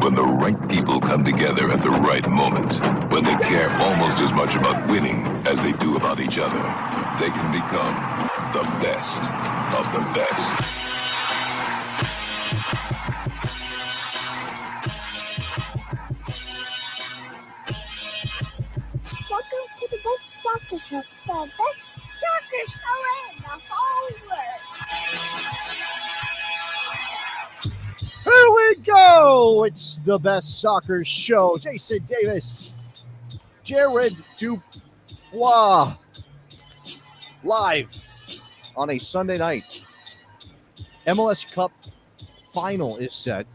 when the right people come together at the right moment, when they care almost as much about winning as they do about each other, they can become the best of the best. Welcome to the best soccer show, the best soccer show in the whole world. Here we go. It's the best soccer show. Jason Davis, Jared DuBois, live on a Sunday night. MLS Cup Final is set.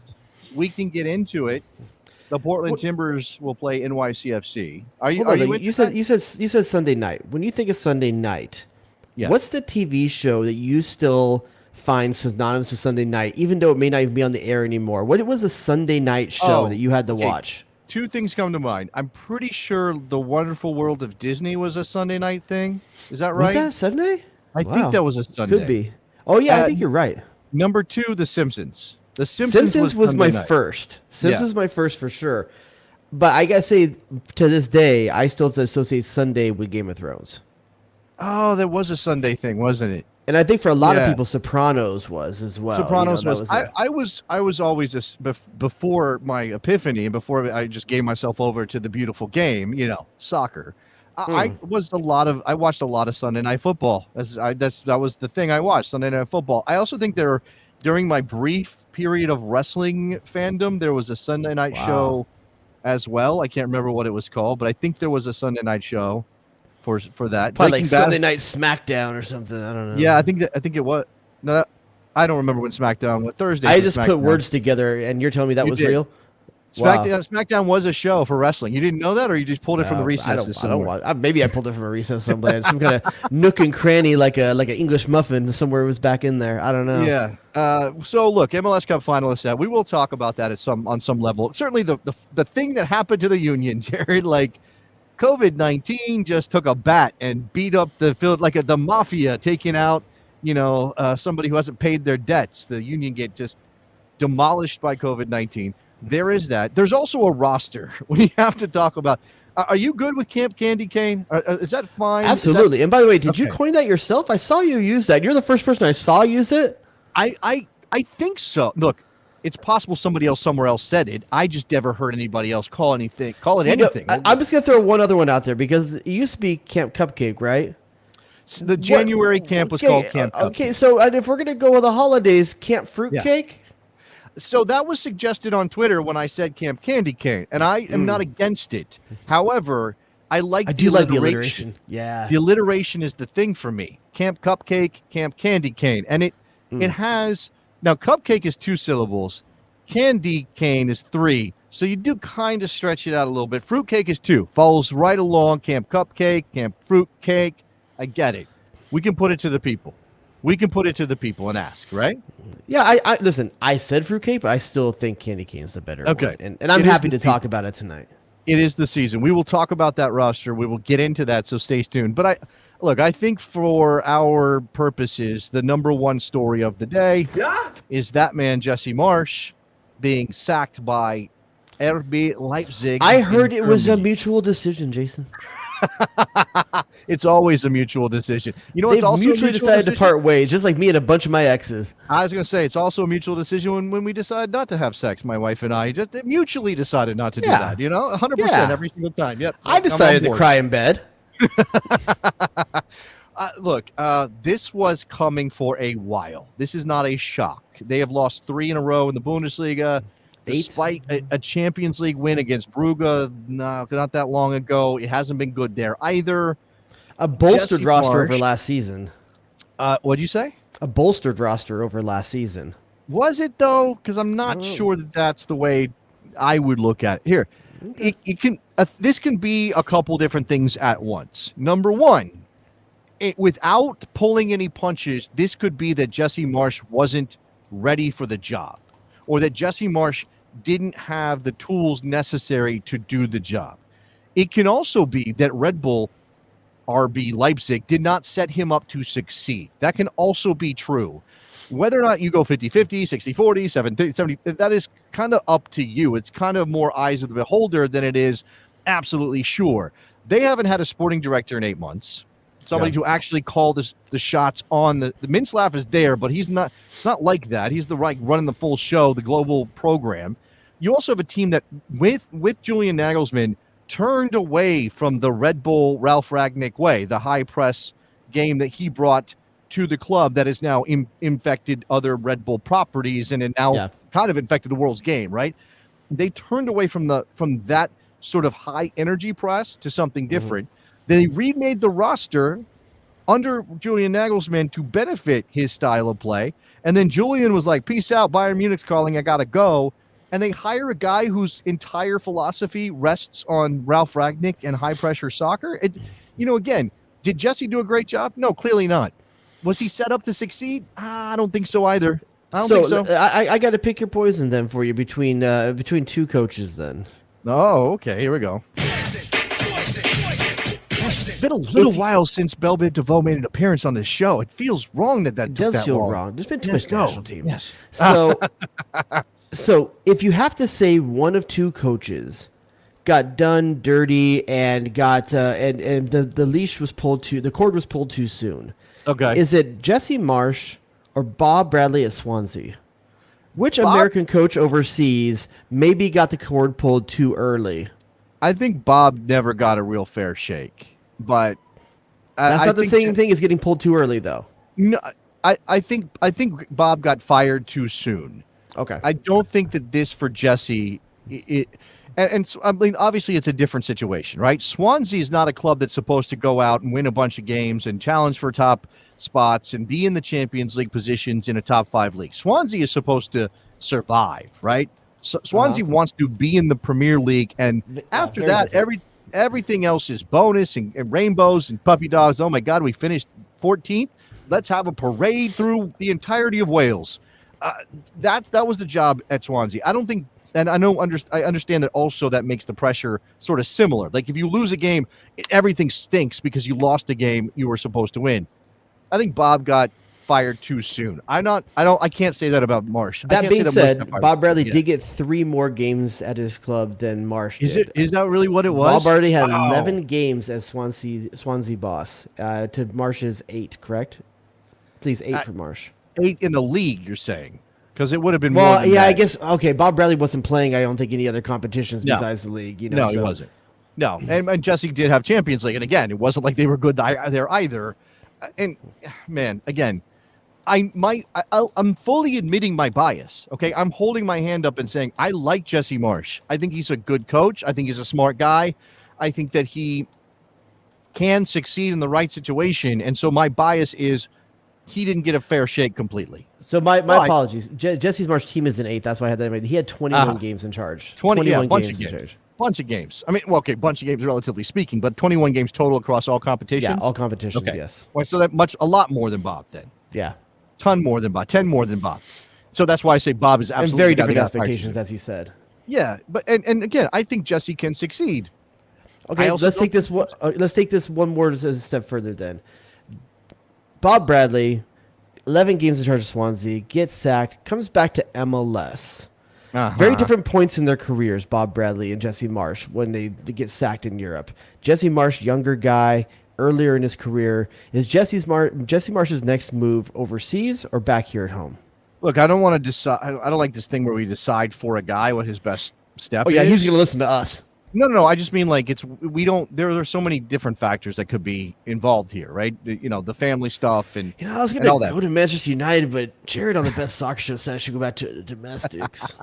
We can get into it. The Portland Timbers will play NYCFC. You said Sunday night. When you think of Sunday night, Yes. What's the TV show that you still find synonymous with Sunday night, even though it may not even be on the air anymore? What was a Sunday night show that you had to watch? Two things come to mind. I'm pretty sure The Wonderful World of Disney was a Sunday night thing. Is that right? Was that Sunday? I think that was a Sunday. Could be. Oh, yeah, I think you're right. Number two, The Simpsons. The Simpsons was my night. first. Simpsons was my first for sure. But I gotta say, to this day, I still associate Sunday with Game of Thrones. Oh, that was a Sunday thing, wasn't it? And I think for a lot of people, Sopranos was as well. Sopranos was. I was always before my epiphany and before I just gave myself over to the beautiful game, soccer. I watched a lot of Sunday Night Football. That was the thing I watched, Sunday Night Football. I also think during my brief period of wrestling fandom, there was a Sunday night show as well. I can't remember what it was called, but I think there was a Sunday night show for that. Probably like Sunday Night SmackDown or something. I don't know. Yeah, I think it was. No, I don't remember when SmackDown was. Thursday. I just put words together, and you're telling me that was real? SmackDown was a show for wrestling. You didn't know that, or you just pulled it from the recesses? Maybe I pulled it from a recess somewhere, some kind of nook and cranny, like an English muffin somewhere was back in there. I don't know. Yeah. So look, MLS Cup finalists. We will talk about that on some level. Certainly, the thing that happened to the Union, Jared, like COVID-19 just took a bat and beat up the field like the mafia taking out, somebody who hasn't paid their debts. The Union get just demolished by COVID-19. There is that. There's also a roster we have to talk about. Are you good with Camp Candy Cane? Is that fine? Absolutely. And by the way, did you coin that yourself? I saw you use that. You're the first person I saw use it. I think so. Look, it's possible somebody else somewhere else said it. I just never heard anybody else call it anything. I'm just going to throw one other one out there because it used to be Camp Cupcake, right? So the January camp was called Camp Cupcake. Okay, so if we're going to go with the holidays, Camp Fruitcake? Yeah. So that was suggested on Twitter when I said Camp Candy Cane, and I am not against it. However, I do like the alliteration. Yeah. The alliteration is the thing for me. Camp Cupcake, Camp Candy Cane. And it has, now Cupcake is 2 syllables. Candy Cane is 3. So you do kind of stretch it out a little bit. Fruitcake is 2. Follows right along. Camp Cupcake, Camp Fruitcake. I get it. We can put it to the people. And ask, right? Yeah, I listen, I said fruitcake, but I still think candy cane is the better one. And I'm happy to talk about it tonight. It is the season. We will talk about that roster. We will get into that, so stay tuned. But I think for our purposes, the number one story of the day is that man, Jesse Marsch, being sacked by RB Leipzig. I heard it was a mutual decision, Jason. It's always a mutual decision. They've also mutually decided to part ways, just like me and a bunch of my exes. I was going to say, it's also a mutual decision when we decide not to have sex, my wife and I. Just mutually decided not to do that, 100% every single time. Yep. I decided to cry in bed. Look, this was coming for a while. This is not a shock. They have lost 3 in a row in the Bundesliga. Despite a Champions League win against Brugge not that long ago, it hasn't been good there either. A bolstered roster over last season. What'd you say? A bolstered roster over last season. Was it, though? Because I'm not sure that that's the way I would look at it. Here, this can be a couple different things at once. Number one, without pulling any punches, this could be that Jesse Marsch wasn't ready for the job, or that Jesse Marsch didn't have the tools necessary to do the job. It can also be that Red Bull, RB Leipzig, did not set him up to succeed. That can also be true. Whether or not you go 50-50, 60-40, 70, that is kind of up to you. It's kind of more eyes of the beholder than it is absolutely sure. They haven't had a sporting director in 8 months. Somebody to actually call the shots on the Minslav is there, but he's not. It's not like that. He's the right running the full show, the global program. You also have a team that with Julian Nagelsmann turned away from the Red Bull Ralph Rangnick way, the high press game that he brought to the club that has now infected other Red Bull properties and it now kind of infected the world's game, right? They turned away from that sort of high energy press to something different. They remade the roster under Julian Nagelsmann to benefit his style of play. And then Julian was like, peace out, Bayern Munich's calling, I got to go. And they hire a guy whose entire philosophy rests on Ralph Rangnick and high-pressure soccer. Again, did Jesse do a great job? No, clearly not. Was he set up to succeed? I don't think so either. I don't think so. I got to pick your poison then for you between two coaches then. Oh, okay. Here we go. It's been a little while since Bell Biv DeVoe made an appearance on this show. It feels wrong that took does that feel long. wrong. There's been too much national team. Yes. So if you have to say one of two coaches got done dirty and got and the leash was pulled the cord was pulled too soon. Okay. Is it Jesse Marsch or Bob Bradley at Swansea? Which American coach overseas maybe got the cord pulled too early? I think Bob never got a real fair shake, but that's not the same thing as getting pulled too early, though. No, I think Bob got fired too soon. Okay. I don't think that this for Jesse, I mean, obviously it's a different situation, right? Swansea is not a club that's supposed to go out and win a bunch of games and challenge for top spots and be in the Champions League positions in a top 5 league. Swansea is supposed to survive, right? So Swansea wants to be in the Premier League, and after that, everything else is bonus and rainbows and puppy dogs. Oh my God, we finished 14th. Let's have a parade through the entirety of Wales. That was the job at Swansea. I don't think, and I understand that also that makes the pressure sort of similar. Like if you lose a game, everything stinks because you lost a game you were supposed to win. I think Bob got fired too soon. I can't say that about Marsch. That being said, Bob Bradley did get 3 more games at his club than Marsch did. Is that really what it was? Bob Bradley had 11 games as Swansea boss to Marsch's 8, correct? Please 8 for Marsch. 8 in the league, you're saying? Because it would have been more than that. I guess, okay, Bob Bradley wasn't playing, I don't think, any other competitions besides the league. No, he wasn't. No, and Jesse did have Champions League, and again, it wasn't like they were good there either. And, man, again, I'm fully admitting my bias, okay? I'm holding my hand up and saying I like Jesse Marsch. I think he's a good coach. I think he's a smart guy. I think that he can succeed in the right situation, and so my bias is he didn't get a fair shake completely. So my apologies. Jesse Marsch's team is an 8. That's why I had that. He had 21 games in charge. 21 games in charge. Bunch of games. I mean, well, okay, bunch of games relatively speaking, but 21 games total across all competitions. Yeah, all competitions, okay. Yes. Well, so a lot more than Bob then. Yeah. Ton more than Bob. 10 more than Bob. So that's why I say Bob is absolutely... And very different expectations, as you said. Yeah, but and again, I think Jesse can succeed. Okay, let's take this one more a step further then. Bob Bradley, 11 games in charge of Swansea, gets sacked, comes back to MLS. Very different points in their careers, Bob Bradley and Jesse Marsch, when they get sacked in Europe. Jesse Marsch, younger guy, earlier in his career. Is Jesse Marsch's next move overseas or back here at home? Look, I don't want to decide. I don't like this thing where we decide for a guy what his best step is. Oh, yeah, he's going to listen to us. No. I just mean like there are so many different factors that could be involved here, right? The family stuff and I was going to go to Manchester United, but Jared on the Best Soccer Show said I should go back to domestics.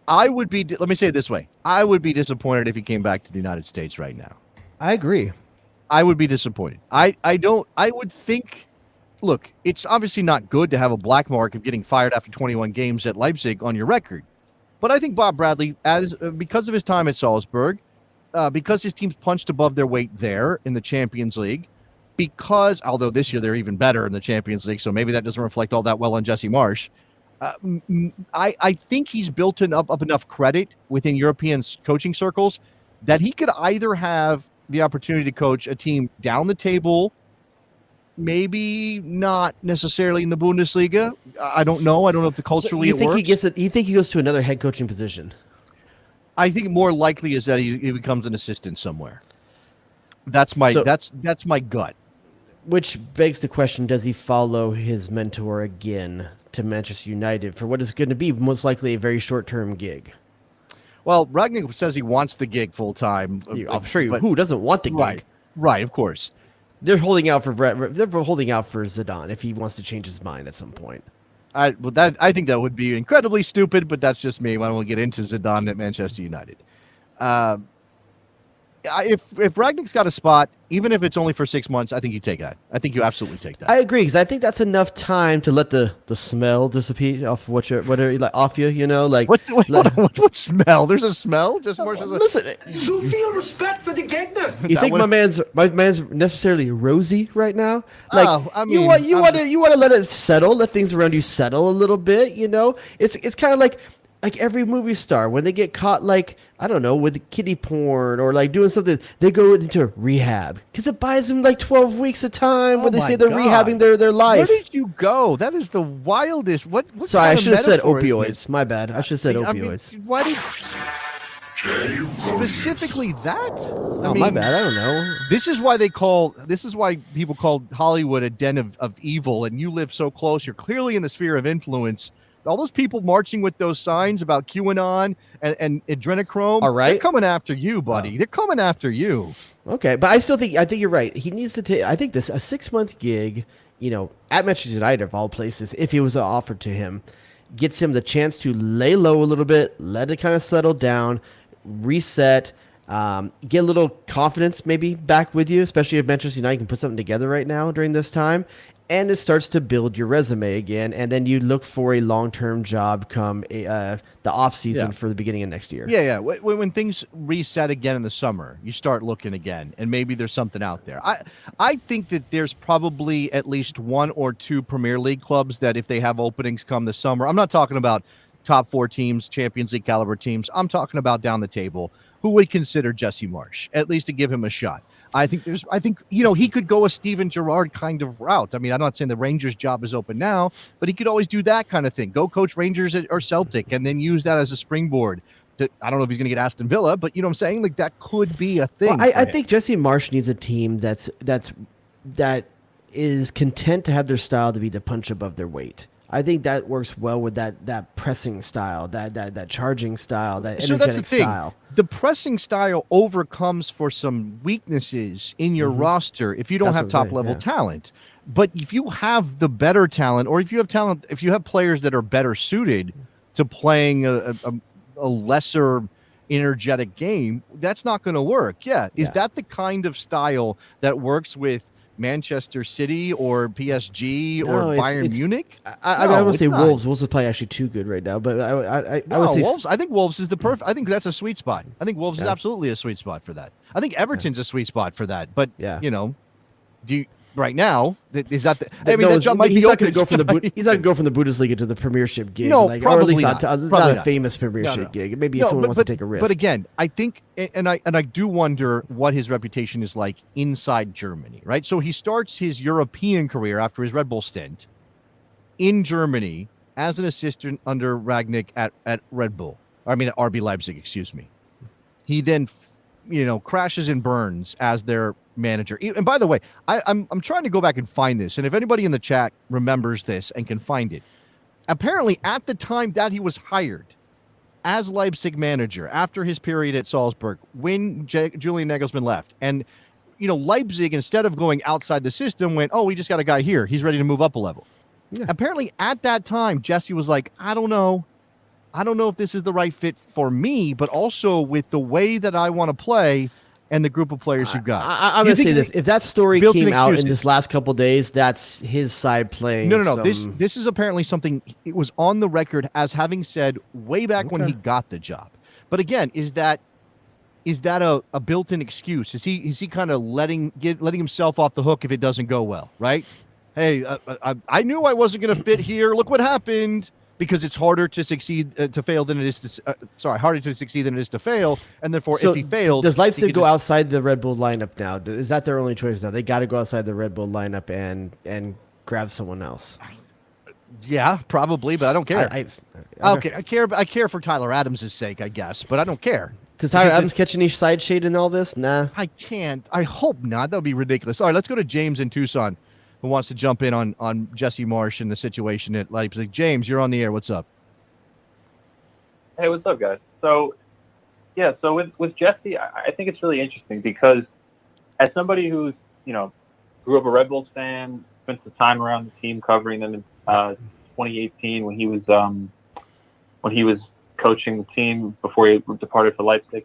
Let me say it this way. I would be disappointed if he came back to the United States right now. I agree. I would be disappointed. I would think, look, it's obviously not good to have a black mark of getting fired after 21 games at Leipzig on your record. But I think Bob Bradley, because of his time at Salzburg, because his team's punched above their weight there in the Champions League, although this year they're even better in the Champions League, so maybe that doesn't reflect all that well on Jesse Marsch, I think he's built up enough credit within European coaching circles that he could either have the opportunity to coach a team down the table maybe not necessarily in the Bundesliga. I don't know. I don't know if culturally you it think works. you think he goes to another head coaching position? I think more likely is that he becomes an assistant somewhere. That's my that's my gut. Which begs the question: does he follow his mentor again to Manchester United for what is going to be most likely a very short-term gig? Well, Ragnick says he wants the gig full time. I'm sure who doesn't want the gig? Right, of course. They're holding out for Zidane if he wants to change his mind at some point. I think that would be incredibly stupid, but that's just me. I don't want to get into Zidane at Manchester United. If Ragnick's got a spot, even if it's only for 6 months, I think you take that. I think you absolutely take that. I agree, because I think that's enough time to let the smell disappear off off you. You know, like what smell? There's a smell. Just more. Listen, So feel respect for the Gegner. You think my man's necessarily rosy right now? Like, I mean, you want to let it settle, let things around you settle a little bit. You know, it's kind of like every movie star when they get caught, like, I don't know, with kiddie porn or like doing something, they go into rehab because it buys them like 12 weeks of time when they say they're rehabbing their life. Where did you go? That is the wildest. What Sorry, I should have said metaphor is opioids. this? My bad. I should have said opioids. Why did specifically that? My bad. I don't know. This is why people call Hollywood a den of evil, and you live so close. You're clearly in the sphere of influence. All those people marching with those signs about QAnon and adrenochrome, all right, they're coming after you, buddy. They're coming after you. Okay, but I think you're right. He needs to take. I think a 6-month gig, at Manchester United of all places, if it was offered to him, gets him the chance to lay low a little bit, let it kind of settle down, reset, get a little confidence maybe back with you, especially if Manchester United can put something together right now during this time. And it starts to build your resume again, and then you look for a long-term job come the off-season for the beginning of next year. Yeah. When things reset again in the summer, you start looking again, and maybe there's something out there. I think that there's probably at least 1 or 2 Premier League clubs that if they have openings come the summer, I'm not talking about top 4 teams, Champions League caliber teams. I'm talking about down the table who would consider Jesse Marsch, at least to give him a shot. I think he could go a Steven Gerrard kind of route. I mean, I'm not saying the Rangers job is open now, but he could always do that kind of thing. Go coach Rangers or Celtic and then use that as a springboard. I don't know if he's going to get Aston Villa, but you know what I'm saying? Like, that could be a thing. Well, I think Jesse Marsch needs a team that is content to have their style to be the punch above their weight. I think that works well with that pressing style, that charging style, that energetic that's the thing. style. The pressing style overcomes for some weaknesses in your roster if you don't have top level talent. But if you have the better talent, or if you have players that are better suited to playing a lesser energetic game, that's not going to work. Is that the kind of style that works with Manchester City or PSG or Bayern Munich? I would say Wolves. Wolves is probably actually too good right now, but I would say Wolves. I think Wolves is the perfect. I think that's a sweet spot. I think Wolves is absolutely a sweet spot for that. I think Everton's a sweet spot for that. But do you right now is that? That job might he's be not going open. to go from he's not going to go from the Bundesliga to the Premiership gig. No, or probably at least not. Not a famous Premiership gig. Maybe someone wants to take a risk. But again, I think, and I do wonder what his reputation is like inside Germany, right? So he starts his European career after his Red Bull stint in Germany as an assistant under Ragnick at Red Bull. At RB Leipzig, excuse me. He then, crashes and burns as their manager. And by the way, I'm trying to go back and find this, and if anybody in the chat remembers this and can find it, apparently at the time that he was hired as Leipzig manager after his period at Salzburg, when Julian Nagelsmann left, and Leipzig, instead of going outside the system, went, we just got a guy here, he's ready to move up a level. Apparently at that time, Jesse was like, I don't know if this is the right fit for me, but also with the way that I want to play and the group of players you've got. I'm going to say this. If that story came out in this last couple of days, that's his side playing. No. This is apparently something it was on the record as having said way back when he got the job. But again, is that a built-in excuse? Is he kind of letting himself off the hook if it doesn't go well, right? Hey, I knew I wasn't going to fit here. Look what happened. because it's harder to succeed to fail than it is to harder to succeed than it is to fail, and therefore So if he failed, does Leipzig he go could just- outside the Red Bull lineup now? Is that their only choice now? They got to go outside the Red Bull lineup and grab someone else. Yeah, probably, but I don't care. Okay. I care for Tyler Adams' sake, I guess, but I don't care. Does Tyler Adams catch any side shade in all this? Nah. I can't. I hope not. That would be ridiculous. All right, let's go to James in Tucson, who wants to jump in on Jesse Marsch and the situation at Leipzig. James, you're on the air. What's up? Hey, what's up, guys? So with Jesse, I think it's really interesting because as somebody who's, grew up a Red Bulls fan, spent some time around the team covering them in 2018 when he was coaching the team before he departed for Leipzig.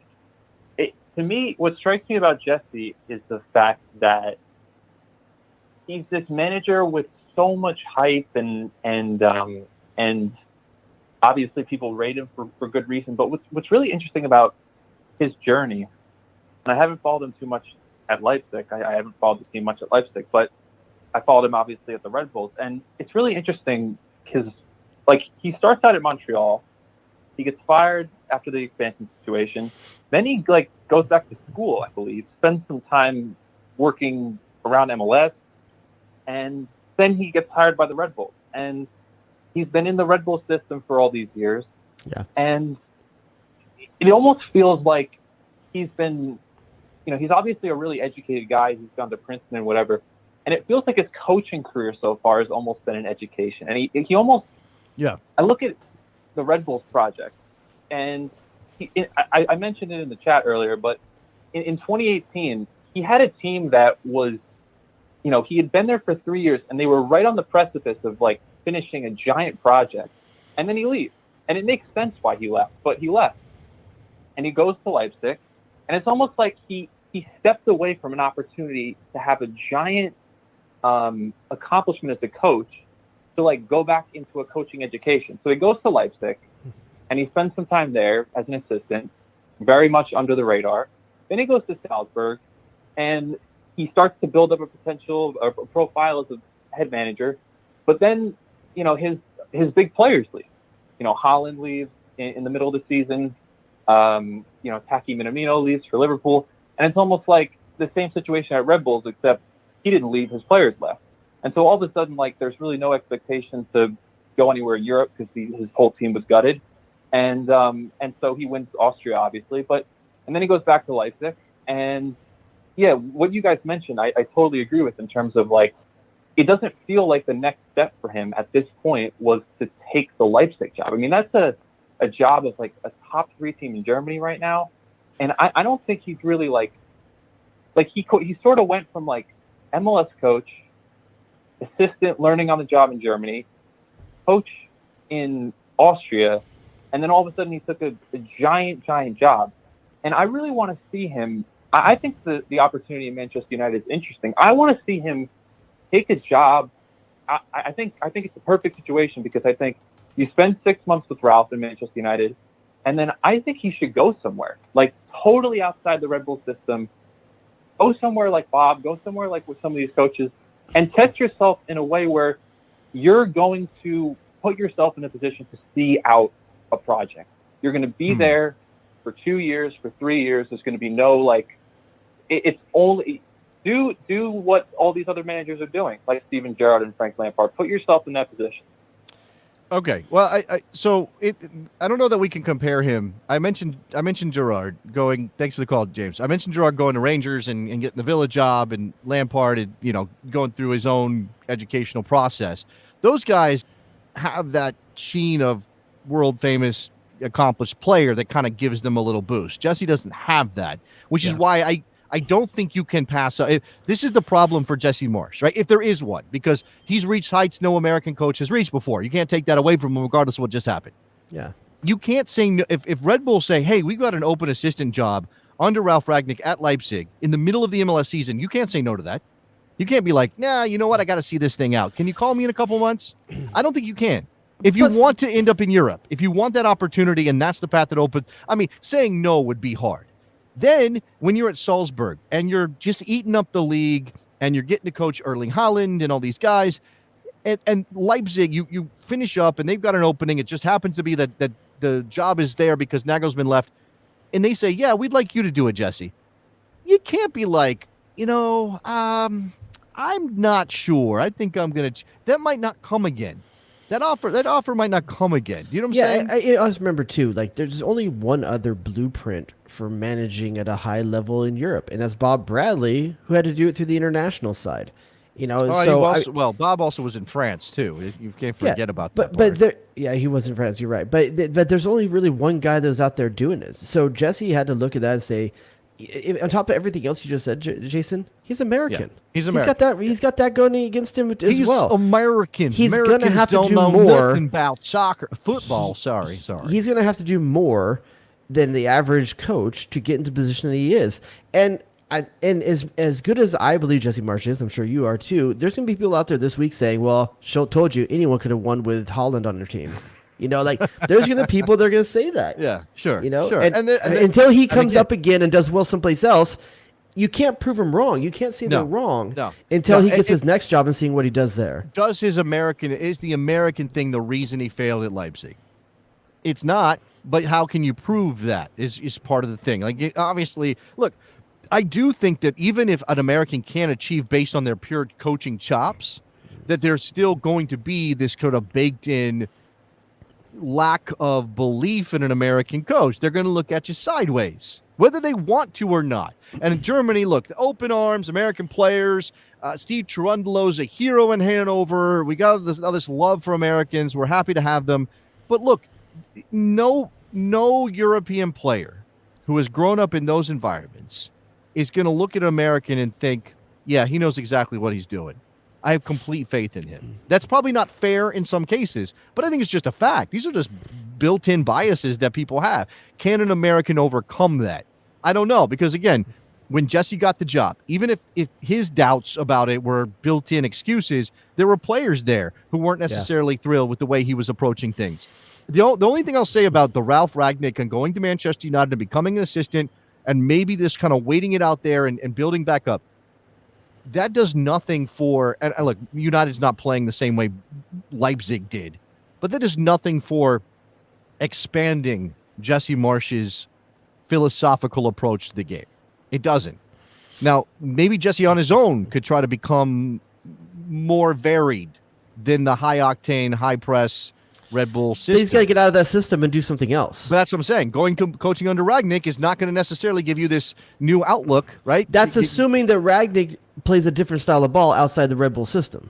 To me, what strikes me about Jesse is the fact that he's this manager with so much hype and obviously people rate him for good reason. But what's really interesting about his journey, and I haven't followed him too much at Leipzig. I haven't followed the team much at Leipzig, but I followed him obviously at the Red Bulls. And it's really interesting because, he starts out at Montreal. He gets fired after the expansion situation. Then he, goes back to school, I believe, spends some time working around MLS, and then he gets hired by the Red Bulls. And he's been in the Red Bull system for all these years. Yeah. And it almost feels like he's been, he's obviously a really educated guy. He's gone to Princeton and whatever. And it feels like his coaching career so far has almost been an education. And he almost, I look at the Red Bulls project, and I mentioned it in the chat earlier, but in 2018, he had a team that was, he had been there for 3 years, and they were right on the precipice of finishing a giant project, and then he leaves. And it makes sense why he left, but he left. And he goes to Leipzig, and it's almost like he stepped away from an opportunity to have a giant accomplishment as a coach to go back into a coaching education. So he goes to Leipzig, and he spends some time there as an assistant, very much under the radar. Then he goes to Salzburg, and he starts to build up a profile as a head manager. But then, his big players leave. Haaland leaves in the middle of the season. Taki Minamino leaves for Liverpool. And it's almost like the same situation at Red Bulls, except he didn't leave, his players left. And so all of a sudden, there's really no expectation to go anywhere in Europe because his whole team was gutted. And so he wins Austria, obviously. And then he goes back to Leipzig. And, what you guys mentioned, I totally agree with in terms of, it doesn't feel like the next step for him at this point was to take the Leipzig job. I mean, that's a job of, a top 3 team in Germany right now. And I don't think he's really, he sort of went from, MLS coach, assistant learning on the job in Germany, coach in Austria, and then all of a sudden he took a giant job. And I really want to see him. I think the opportunity in Manchester United is interesting. I want to see him take a job. I think it's a perfect situation because I think you spend 6 months with Ralph in Manchester United, and then I think he should go somewhere, totally outside the Red Bull system. Go somewhere like Bob, go somewhere with some of these coaches, and test yourself in a way where you're going to put yourself in a position to see out a project. You're going to be there for 2 years, for 3 years. There's going to be no, it's only, do what all these other managers are doing, like Steven Gerrard and Frank Lampard. Put yourself in that position. Okay. Well, I don't know that we can compare him. I mentioned Gerrard going. Thanks for the call, James. I mentioned Gerrard going to Rangers and getting the Villa job, and Lampard, going through his own educational process. Those guys have that sheen of world famous, accomplished player that kind of gives them a little boost. Jesse doesn't have that, which is why I don't think you can pass. This is the problem for Jesse Marsch, right? If there is one, because he's reached heights no American coach has reached before. You can't take that away from him, regardless of what just happened. Yeah. You can't say no, if Red Bull say, hey, we've got an open assistant job under Ralph Ragnick at Leipzig in the middle of the MLS season. You can't say no to that. You can't be like, nah, you know what? I got to see this thing out. Can you call me in a couple months? I don't think you can. If you want to end up in Europe, if you want that opportunity and that's the path that opens, saying no would be hard. Then when you're at Salzburg and you're just eating up the league and you're getting to coach Erling Haaland and all these guys, And Leipzig, you finish up, and they've got an opening. It just happens to be that the job is there because Nagelsmann left, and they say, yeah, we'd like you to do it, Jesse. You can't be like, I'm not sure. I think I'm going to – that might not come again. That offer might not come again. You know what I'm saying? I always remember, too, like there's only one other blueprint for managing at a high level in Europe, and that's Bob Bradley, who had to do it through the international side. Bob also was in France, too. You can't forget about that part. He was in France. You're right. But there's only really one guy that was out there doing it. So Jesse had to look at that and say, on top of everything else you just said, Jason, he's American. Yeah, he's American. He's got that going against him as well. He's American. He's going to have to do know more nothing about football. Sorry. He's going to have to do more than the average coach to get into the position that he is. And as good as I believe Jesse Marsch is, I'm sure you are too, there's going to be people out there this week saying, well, told you anyone could have won with Holland on their team. There's going to be people that are going to say that. Yeah, sure. Sure. And until he comes up again and does well someplace else, you can't prove him wrong. You can't say they're wrong until he gets his next job and seeing what he does there. Is the American thing the reason he failed at Leipzig? It's not, but how can you prove that is part of the thing. Like, obviously, look, I do think that even if an American can achieve based on their pure coaching chops, that there's still going to be this kind of baked in lack of belief in an American coach. They're going to look at you sideways, whether they want to or not. And in Germany, look, the open arms, American players, Steve Cherundolo's a hero in Hanover. We got this love for Americans. We're happy to have them. But look, no European player who has grown up in those environments is going to look at an American and think, yeah, he knows exactly what he's doing. I have complete faith in him. That's probably not fair in some cases, but I think it's just a fact. These are just built-in biases that people have. Can an American overcome that? I don't know, because again, when Jesse got the job, even if his doubts about it were built-in excuses, there were players there who weren't necessarily thrilled with the way he was approaching things. The only thing I'll say about the Ralph Rangnick and going to Manchester United and becoming an assistant and maybe this kind of waiting it out there and building back up, that does nothing for, and look, United's not playing the same way Leipzig did, but that does nothing for expanding Jesse Marsch's philosophical approach to the game. It doesn't. Now, maybe Jesse on his own could try to become more varied than the high-octane, high-press Red Bull system. But he's got to get out of that system and do something else. But that's what I'm saying. Going to coaching under Rangnick is not going to necessarily give you this new outlook, right? That's assuming that Rangnick plays a different style of ball outside the Red Bull system.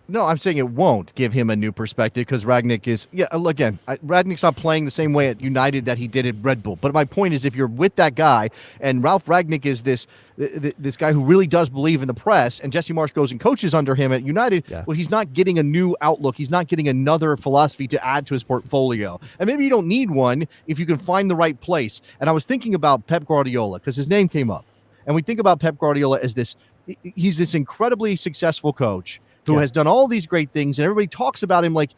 No, I'm saying it won't give him a new perspective because Rangnick is, Rangnick's not playing the same way at United that he did at Red Bull. But my point is, if you're with that guy, and Ralph Rangnick is this guy who really does believe in the press, and Jesse Marsch goes and coaches under him at United, well, he's not getting a new outlook. He's not getting another philosophy to add to his portfolio. And maybe you don't need one if you can find the right place. And I was thinking about Pep Guardiola because his name came up. And we think about Pep Guardiola as he's this incredibly successful coach who has done all these great things, and everybody talks about him like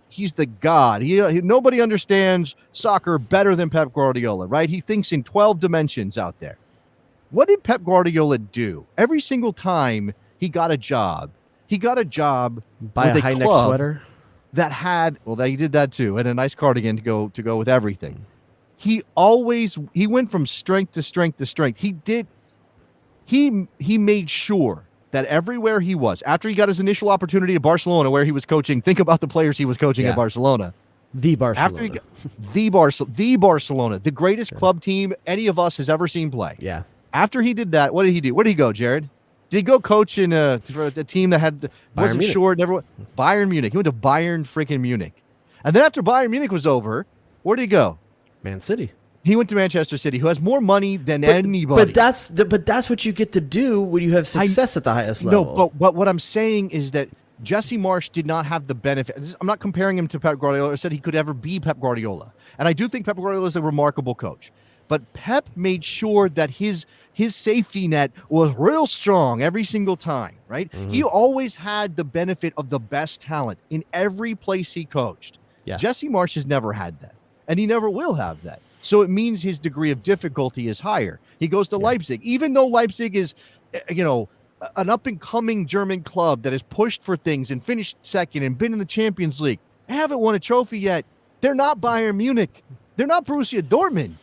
he's the god. Nobody understands soccer better than Pep Guardiola, right? He thinks in 12 dimensions out there. What did Pep Guardiola do? Every single time he got a job with a high neck sweater that had, he did that too, and a nice cardigan to go with everything. He went from strength to strength to strength. He made sure that everywhere he was, after he got his initial opportunity at Barcelona, where he was coaching, think about the players he was coaching at Barcelona. The Barcelona. The Barcelona, the greatest club team any of us has ever seen play. Yeah. After he did that, what did he do? Where did he go, Jared? Did he go coach for a team that wasn't sure? Bayern Munich. He went to Bayern freaking Munich. And then after Bayern Munich was over, where did he go? Man City. He went to Manchester City, who has more money than anybody. But that's what you get to do when you have success at the highest level. No, but what I'm saying is that Jesse Marsch did not have the benefit. I'm not comparing him to Pep Guardiola or said he could ever be Pep Guardiola. And I do think Pep Guardiola is a remarkable coach. But Pep made sure that his safety net was real strong every single time, right? Mm-hmm. He always had the benefit of the best talent in every place he coached. Yeah. Jesse Marsch has never had that, and he never will have that. So it means his degree of difficulty is higher. He goes to Leipzig, even though Leipzig is, an up-and-coming German club that has pushed for things and finished second and been in the Champions League. They haven't won a trophy yet. They're not Bayern Munich. They're not Borussia Dortmund.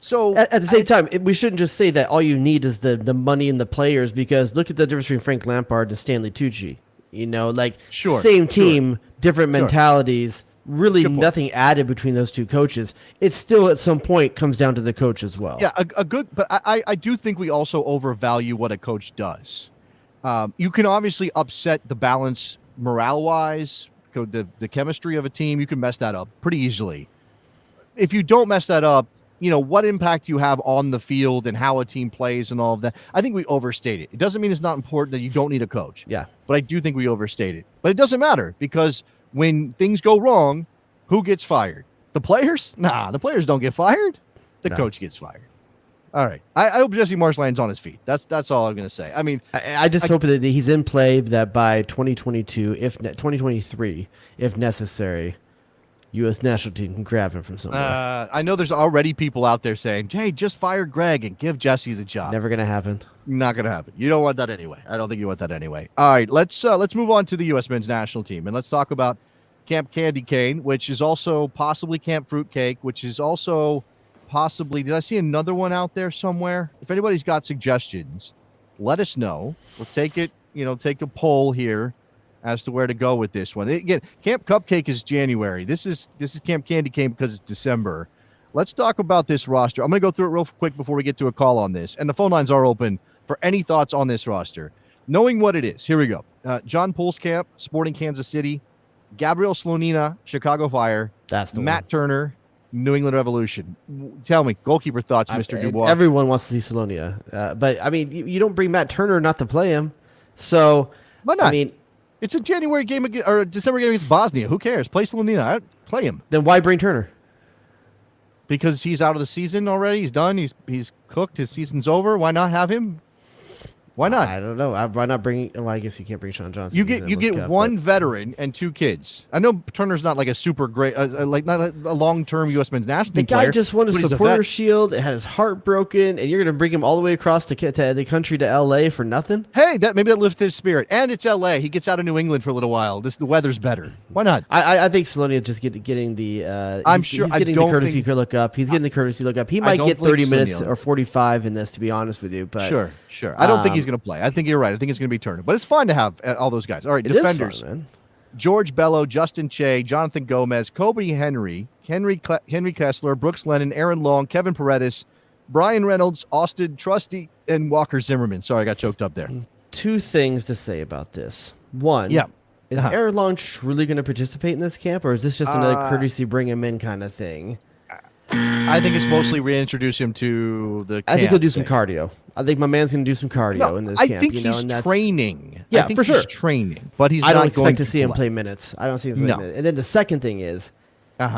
So at the same time, we shouldn't just say that all you need is the money and the players, because look at the difference between Frank Lampard and Stanley Tucci. You know, like same team, different mentalities, really nothing added between those two coaches. It still at some point comes down to the coach as well. Yeah, but I do think we also overvalue what a coach does. You can obviously upset the balance morale-wise, the chemistry of a team. You can mess that up pretty easily. If you don't mess that up, you know, what impact you have on the field and how a team plays and all of that. I think we overstate it. It doesn't mean it's not important that you don't need a coach. Yeah. But I do think we overstate it. But it doesn't matter, because when things go wrong, who gets fired? The players? Nah, the players don't get fired. The coach gets fired. All right. I hope Jesse Marsch lands on his feet. That's all I'm going to say. I mean, I just hope that he's in play, that by 2022, 2023, if necessary, U.S. national team can grab him from somewhere. I know there's already people out there saying, hey, just fire Greg and give Jesse the job. Never going to happen. Not going to happen. You don't want that anyway. I don't think you want that anyway. All right, let's move on to the U.S. men's national team, and let's talk about Camp Candy Cane, which is also possibly Camp Fruitcake, which is also possibly, did I see another one out there somewhere? If anybody's got suggestions, let us know. We'll take it, take a poll here as to where to go with this one. Again, Camp Cupcake is January. This is Camp Candy Cane because it's December. Let's talk about this roster. I'm going to go through it real quick before we get to a call on this. And the phone lines are open for any thoughts on this roster. Knowing what it is, here we go. John Pulskamp, Sporting Kansas City. Gabriel Slonina, Chicago Fire. That's the Matt one. Turner, New England Revolution. Tell me, goalkeeper thoughts, Mr. DuBois. Everyone wants to see Slonina. But, I mean, you don't bring Matt Turner not to play him. So, why not? I mean, it's a January game or a December game against Bosnia. Who cares? Play Slonina. Play him. Then why bring Turner? Because he's out of the season already. He's done. He's cooked. His season's over. Why not have him? Why not? I don't know. Why not bring? Well, I guess you can't bring Sean Johnson. You get one veteran and two kids. I know Turner's not like a super great, not a long-term U.S. men's national team player. The guy just won a supporter shield and had his heart broken, and you're going to bring him all the way across the country to L.A. for nothing? Hey, maybe that lifts his spirit. And it's L.A. He gets out of New England for a little while. The weather's better. Why not? I think Slonina just getting the. He's getting the courtesy look up. He's getting the courtesy look up. He might get 30 minutes or 45 in this, to be honest with you. But sure. I don't think he's going to play. I think you're right. I think it's going to be Turner. But it's fun to have all those guys. All right, defenders. Is fun, man. George Bello, Justin Che, Jonathan Gomez, Kobe Henry Kessler, Brooks Lennon, Aaron Long, Kevin Paredes, Brian Reynolds, Austin Trusty, and Walker Zimmerman. Sorry, I got choked up there. Two things to say about this. One, is Aaron Long truly going to participate in this camp, or is this just another courtesy bring him in kind of thing? I think it's mostly reintroduce him to the camp. I think he'll do some cardio. I think my man's going to do some cardio in this camp. I think he's training. Yeah, I think for sure. He's training, but he's I don't not expect going to see him play minutes. I don't see him play minutes. And then the second thing is,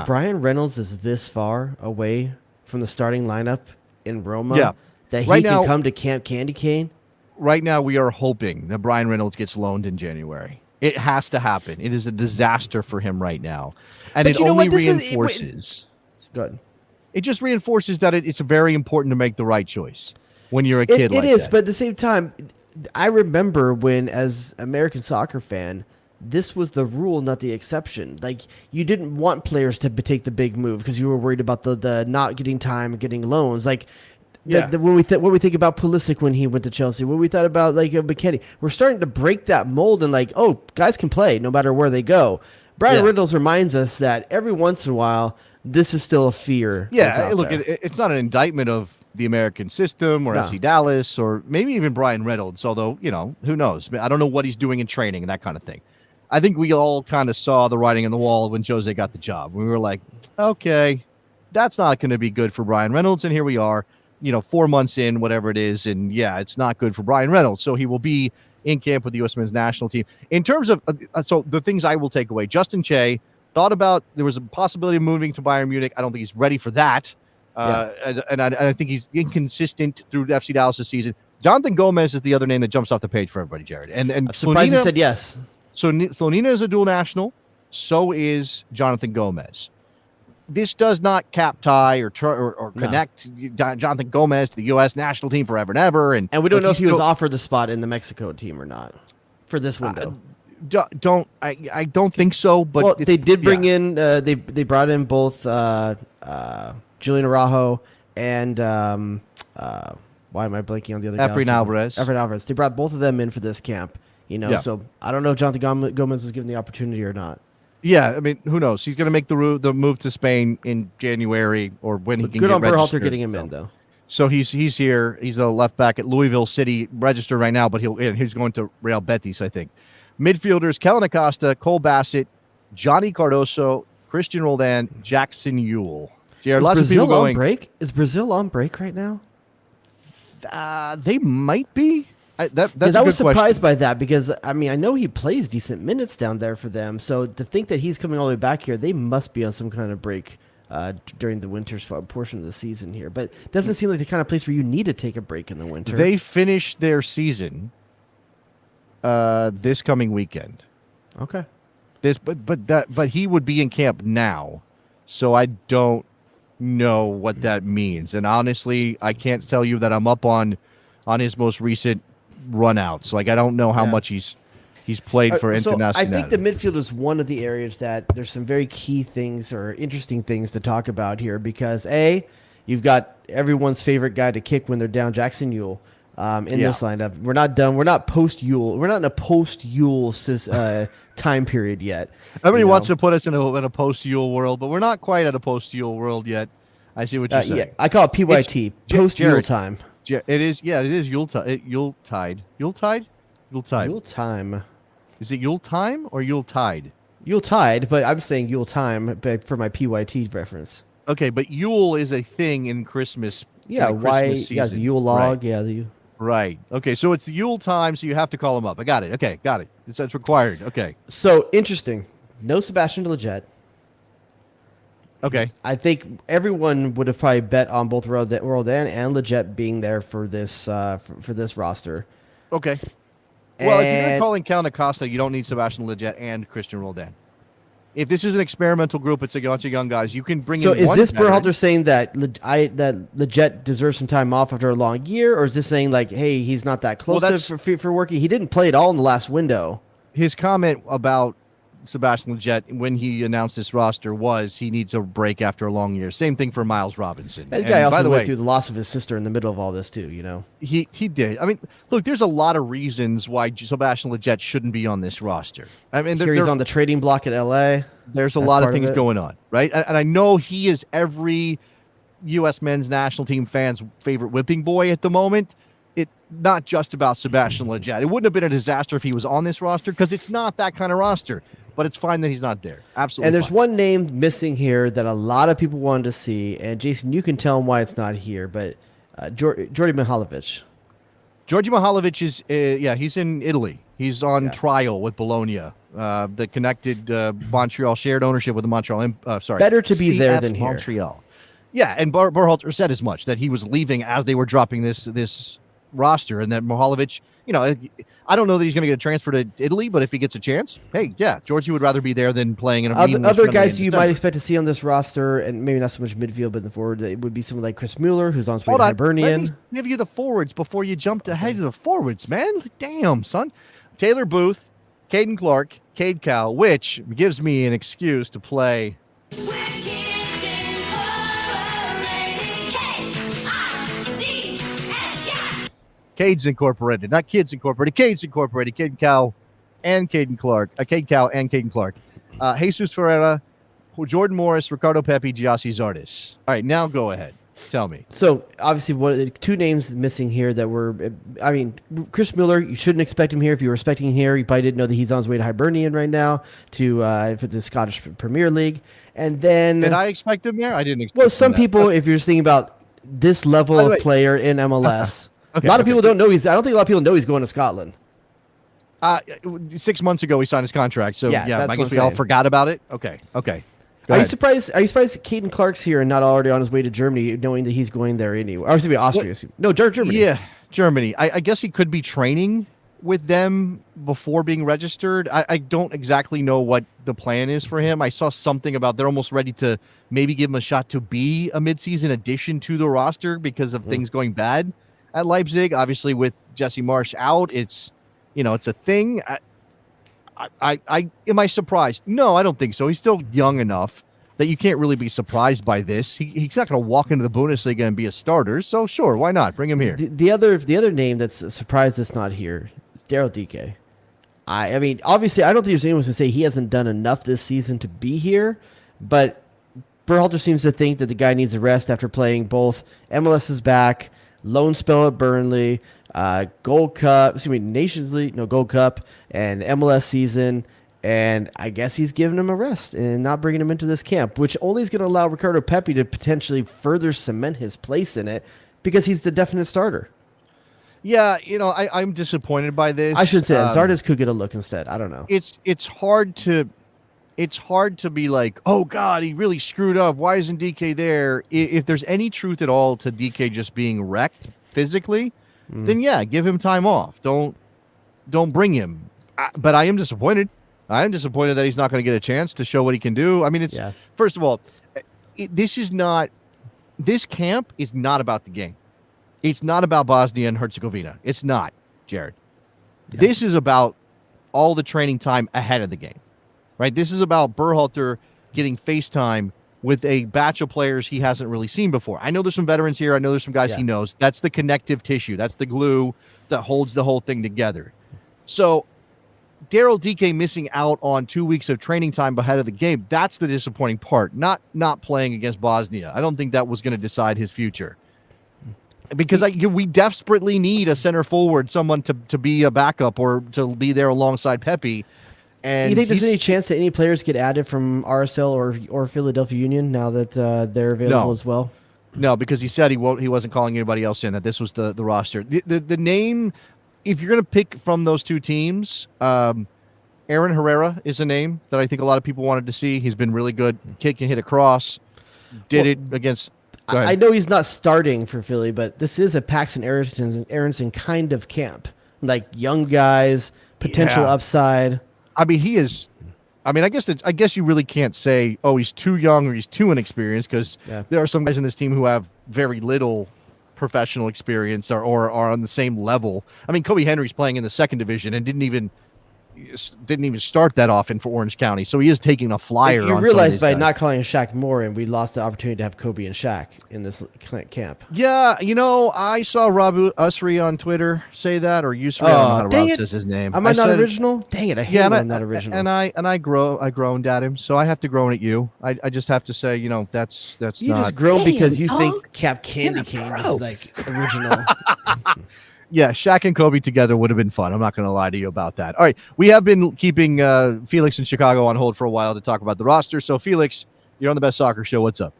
Brian Reynolds is this far away from the starting lineup in Roma that he can come to Camp Candy Cane. Right now, we are hoping that Brian Reynolds gets loaned in January. It has to happen. It is a disaster for him right now, and it only reinforces. Good. It just reinforces that it's very important to make the right choice when you're a kid like that. It is, but at the same time, I remember when, as an American soccer fan, this was the rule, not the exception. Like, you didn't want players to take the big move because you were worried about the not getting time, getting loans. Like, when we think about Pulisic when he went to Chelsea, what we thought about like McKennie, we're starting to break that mold and like, oh, guys can play no matter where they go. Brian Reynolds reminds us that every once in a while, this is still a fear. Yeah, look, it's not an indictment of the American system or FC Dallas or maybe even Brian Reynolds, although, who knows? I don't know what he's doing in training and that kind of thing. I think we all kind of saw the writing on the wall when Jose got the job. We were like, okay, that's not going to be good for Brian Reynolds. And here we are, 4 months in, whatever it is. And it's not good for Brian Reynolds. So he will be in camp with the U.S. men's national team. In terms of, so the things I will take away, Justin Che, thought about there was a possibility of moving to Bayern Munich. I don't think he's ready for that. And I think he's inconsistent through FC Dallas this season. Jonathan Gomez is the other name that jumps off the page for everybody, Jared. And I'm surprised he said yes. So Slonina is a dual national. So is Jonathan Gomez. this does not cap tie or connect Jonathan Gomez to the U.S. national team forever and ever. And we don't know if he was offered the spot in the Mexico team or not for this window. I don't think so. But they did bring in. They brought in both Julian Araujo and why am I blanking on the other guy? Efrain Alvarez. They brought both of them in for this camp. So I don't know if Jonathan Gomez was given the opportunity or not. Yeah, I mean, who knows? He's going to make the move to Spain in January or when he can good get on registered. Berhalter getting him in, though. So he's here. He's a left back at Louisville City, registered right now, but he's going to Real Betis, I think. Midfielders, Kellen Acosta, Cole Bassett, Johnny Cardoso, Christian Roldan, Jackson Ewell. Is Brazil on break? Is Brazil on break right now? They might be. I was surprised by that because, I mean, I know he plays decent minutes down there for them. So to think that he's coming all the way back here, they must be on some kind of break during the winter portion of the season here. But it doesn't seem like the kind of place where you need to take a break in the winter. They finish their season this coming weekend. Okay. But he would be in camp now. So I don't know what that means. And honestly, I can't tell you that I'm up on his most recent runouts. Like, I don't know how much he's played for Internacional. I think the midfield is one of the areas that there's some very key things or interesting things to talk about here because you've got everyone's favorite guy to kick when they're down, Jackson Ewell, in this lineup. We're not done. We're not post-Ewell. We're not in a post-Ewell time period yet. Everybody wants to put us in a post-Ewell world, but we're not quite at a post-Ewell world yet. I see what you're saying. Yeah, I call it PYT, post-Ewell time. It is. Yeah, it is Yuletide. Yuletide. Yule time. Is it Yule time or Yuletide? Yuletide, but I'm saying Yule time for my PYT reference. Okay, but Yule is a thing in Christmas. Yeah, Christmas season. Yeah, the Yule log. Right. Yeah, Right. Okay, so it's the Yule time, so you have to call him up. I got it. Okay, got it. It's required. Okay. So interesting. No Sebastian Lletget. Okay. I think everyone would have probably bet on both Roldan and Lletget being there for this for this roster. Okay. Well, if you're calling Kellen Acosta, you don't need Sebastian Lletget and Christian Roldan. If this is an experimental group, it's a bunch of young guys. You can bring in one. So is this Berhalter saying that Lletget deserves some time off after a long year, or is this saying like, hey, he's not that close for working? He didn't play at all in the last window. His comment about Sebastian Lletget when he announced this roster was he needs a break after a long year. Same thing for Miles Robinson. That guy also went through the loss of his sister in the middle of all this too, you know. He did. I mean, look, there's a lot of reasons why Sebastian Lletget shouldn't be on this roster. I mean, he's on the trading block at LA. There's a lot of things going on, right? And I know he is every U.S. men's national team fan's favorite whipping boy at the moment. It's not just about Sebastian Lletget. It wouldn't have been a disaster if he was on this roster because it's not that kind of roster. But it's fine that he's not there. Absolutely. And there's fine. one name missing here that a lot of people wanted to see. And Jason, you can tell him why it's not here. But Jordi Mihalovic. Jordi Mihalovic is, he's in Italy. He's on trial with Bologna. The connected Montreal shared ownership with the Montreal. Better to be there than here. Montreal. Yeah, and Berhalter said as much that he was leaving as they were dropping this roster, and that Mihalovic, I don't know that he's going to get a transfer to Italy, but if he gets a chance, hey, yeah, Georgie would rather be there than playing in a other guys you might expect to see on this roster, and maybe not so much midfield, but in the forward, it would be someone like Chris Mueller, who's on his way to Hibernian. Let me give you the forwards before you jumped ahead of the forwards, man. Damn, son. Taylor Booth, Caden Clark, Cade Cowell, which gives me an excuse to play. Cade's Incorporated, not Kids Incorporated. Cade's Incorporated. Caden Cowell and Caden Clark. Cade Cowell and Caden Clark. Jesus Ferreira, Jordan Morris, Ricardo Pepi, Giassi Zardes. All right, now go ahead. Tell me. So, obviously, two names missing here that were, Chris Mueller, you shouldn't expect him here. If you were expecting him here, you probably didn't know that he's on his way to Hibernian right now for the Scottish Premier League. And then... Did I expect him there? I didn't expect him. Well, some people, if you're thinking about this level of player in MLS... Okay, a lot of people don't know I don't think a lot of people know he's going to Scotland. 6 months ago, he signed his contract. So, yeah I guess we all forgot about it. Okay. Are you surprised Caden Clark's here and not already on his way to Germany, knowing that he's going there anyway? Or Austria. No, Germany. Yeah, Germany. I guess he could be training with them before being registered. I don't exactly know what the plan is for him. I saw something about they're almost ready to maybe give him a shot to be a midseason addition to the roster because of things going bad at Leipzig. Obviously, with Jesse Marsch out, it's a thing. Am I surprised? No, I don't think so. He's still young enough that you can't really be surprised by this. He's not going to walk into the Bundesliga and be a starter. So sure, why not? Bring him here. The other name that's surprised that's not here, Daryl Dike. I mean, obviously, I don't think there's anyone who say he hasn't done enough this season to be here, but Berhalter seems to think that the guy needs a rest after playing both MLS's back, loan spell at Burnley, Gold Cup, Nations League, Gold Cup, and MLS season. And I guess he's giving him a rest and not bringing him into this camp, which only is going to allow Ricardo Pepi to potentially further cement his place in it because he's the definite starter. Yeah, I'm disappointed by this. I should say Zardes could get a look instead. I don't know. It's hard to be like, oh God, he really screwed up. Why isn't DK there? If there's any truth at all to DK just being wrecked physically, then yeah, give him time off. Don't bring him. But I am disappointed. I am disappointed that he's not going to get a chance to show what he can do. I mean, first of all, this camp is not about the game. It's not about Bosnia and Herzegovina. It's not, Jared. Yeah. This is about all the training time ahead of the game, right? This is about Berhalter getting FaceTime with a batch of players he hasn't really seen before. I know there's some veterans here. I know there's some guys he knows. That's the connective tissue. That's the glue that holds the whole thing together. So Daryl Dike missing out on 2 weeks of training time ahead of the game, that's the disappointing part, not playing against Bosnia. I don't think that was going to decide his future. Because we desperately need a center forward, someone to be a backup or to be there alongside Pepi. And you think there's any chance that any players get added from RSL or Philadelphia Union now that they're available as well? No, because he said he wasn't calling anybody else in, that this was the roster. The name, if you're going to pick from those two teams, Aaron Herrera is a name that I think a lot of people wanted to see. He's been really good. Kid can hit a cross. It against... I know he's not starting for Philly, but this is a Paxton Aronson kind of camp. Like young guys, potential upside. I mean, he is... I mean, I guess you really can't say, oh, he's too young or he's too inexperienced, because there are some guys in this team who have very little professional experience or are on the same level. I mean, Kobe Henry's playing in the second division and didn't even start that often for Orange County, so he is taking a flyer. You realize by not calling Shaq Morin, we lost the opportunity to have Kobe and Shaq in this camp. Yeah, I saw Rob Usry on Twitter say that, or Usry. I don't know how Rob says his name. Am I not original? Dang it! I hate when I'm not original. And I groaned at him, so I have to groan at you. I just have to say, that's you not. You just groan because you think Cap Candy Cane is like original. Yeah, Shaq and Kobe together would have been fun. I'm not going to lie to you about that. All right, we have been keeping Felix in Chicago on hold for a while to talk about the roster. So, Felix, you're on the Best Soccer Show. What's up?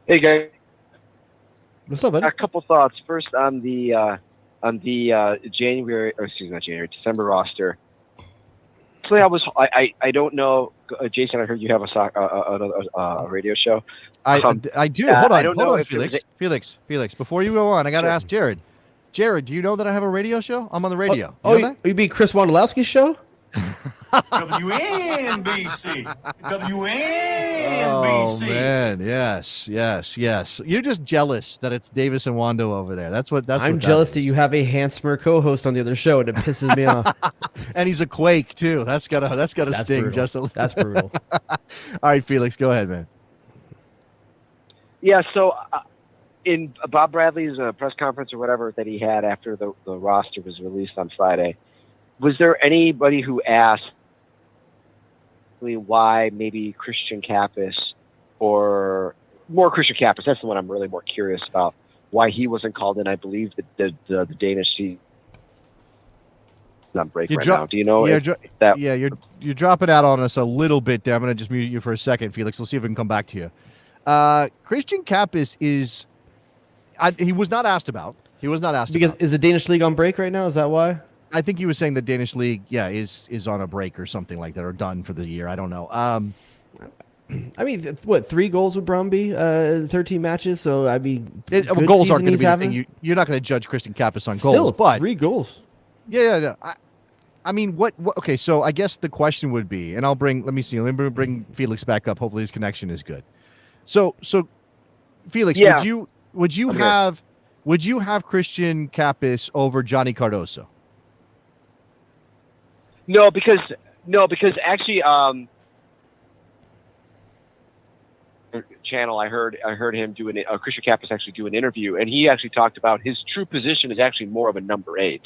Hey, guys. What's up, buddy? A couple thoughts. First, on the December roster. Actually, I don't know, Jason. I heard you have a radio show. I do. Hold on, Felix. Felix, before you go on, I got to ask Jared. Jared, do you know that I have a radio show? I'm on the radio. You mean Chris Wondolowski's show? WNBC. Oh, man. Yes. You're just jealous that it's Davis and Wando over there. I'm jealous that you have a handsomer co-host on the other show, and it pisses me off. And he's a Quake, too. That's gotta sting brutal. just a little. That's brutal. All right, Felix, go ahead, man. Yeah, so in Bob Bradley's press conference or whatever that he had after the roster was released on Friday, was there anybody who asked why maybe Christian Kappas or more Christian Kappas? That's the one I'm really more curious about. Why he wasn't called in? I believe the Danish season on break now. Do you know? You're dropping out on us a little bit there. I'm going to just mute you for a second, Felix. We'll see if we can come back to you. Christian Kappas he was not asked about. Is the Danish league on break right now? Is that why? I think he was saying the Danish league, is on a break or something like that, or done for the year. I don't know. I mean, what, 3 goals with Brumby, 13 matches? So, I mean, goals aren't going to be the thing. You're not going to judge Christian Kappas on goals. But 3 goals. Yeah. I mean, what? Okay, so I guess the question would be, and let me bring Felix back up. Hopefully his connection is good. So Felix, would you have Christian Kappas over Johnny Cardoso? No, because actually, channel I heard him do Christian Kappas actually do an interview, and he actually talked about his true position is actually more of a number 8.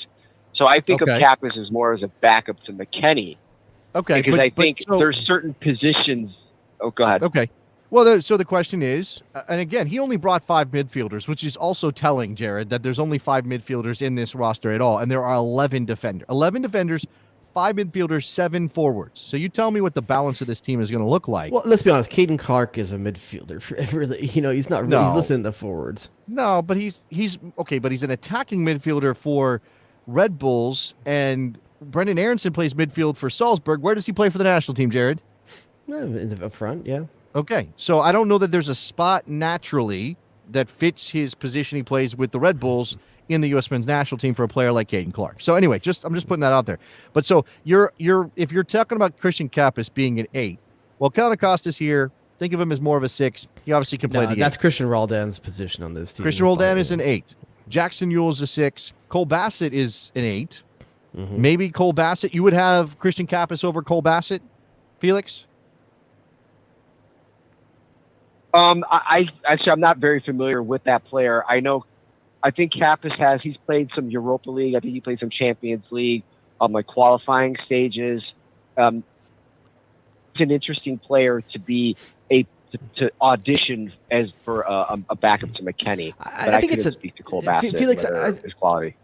So I think of Kappas as more as a backup to McKennie. Okay, because I think there's certain positions. Oh, go ahead. Okay. Well, so the question is, and again, he only brought 5 midfielders, which is also telling, Jared, that there's only 5 midfielders in this roster at all, and there are 11 defenders. 11 defenders, 5 midfielders, 7 forwards. So you tell me what the balance of this team is going to look like. Well, let's be honest. Caden Clark is a midfielder. Really, he's not really. He's listening to forwards. No, but he's okay. But he's an attacking midfielder for Red Bulls, and Brendan Aronson plays midfield for Salzburg. Where does he play for the national team, Jared? Up front, yeah. Okay, so I don't know that there's a spot naturally that fits his position he plays with the Red Bulls in the U.S. men's national team for a player like Caden Clark. So anyway, I'm just putting that out there. But so if you're talking about Christian Kappas being an 8, well, Kellen Acosta's here. Think of him as more of a 6. He obviously can play the 8. That's Christian Roldan's position on this team. Christian Roldan is an 8. Jackson Ewell's a 6. Cole Bassett is an 8. Mm-hmm. Maybe Cole Bassett. You would have Christian Kappas over Cole Bassett, Felix? I'm not very familiar with that player. I think Kappas he's played some Europa League. I think he played some Champions League, like qualifying stages. He's an interesting player to audition as for a backup to McKennie. But I think speak to Cole Bassett. Felix, his quality.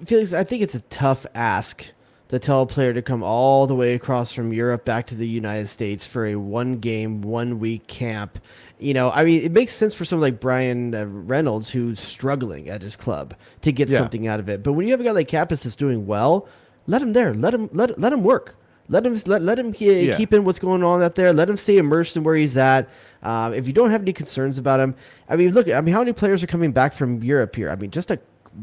Felix, I think it's a tough ask to tell a player to come all the way across from Europe back to the United States for a 1-game, 1-week camp. I mean, it makes sense for someone like Brian Reynolds, who's struggling at his club, to get something out of it. But when you have a guy like Kappas that's doing well, let him there. Let him work. Let him keep in what's going on out there. Let him stay immersed in where he's at. If you don't have any concerns about him, how many players are coming back from Europe here? I mean, just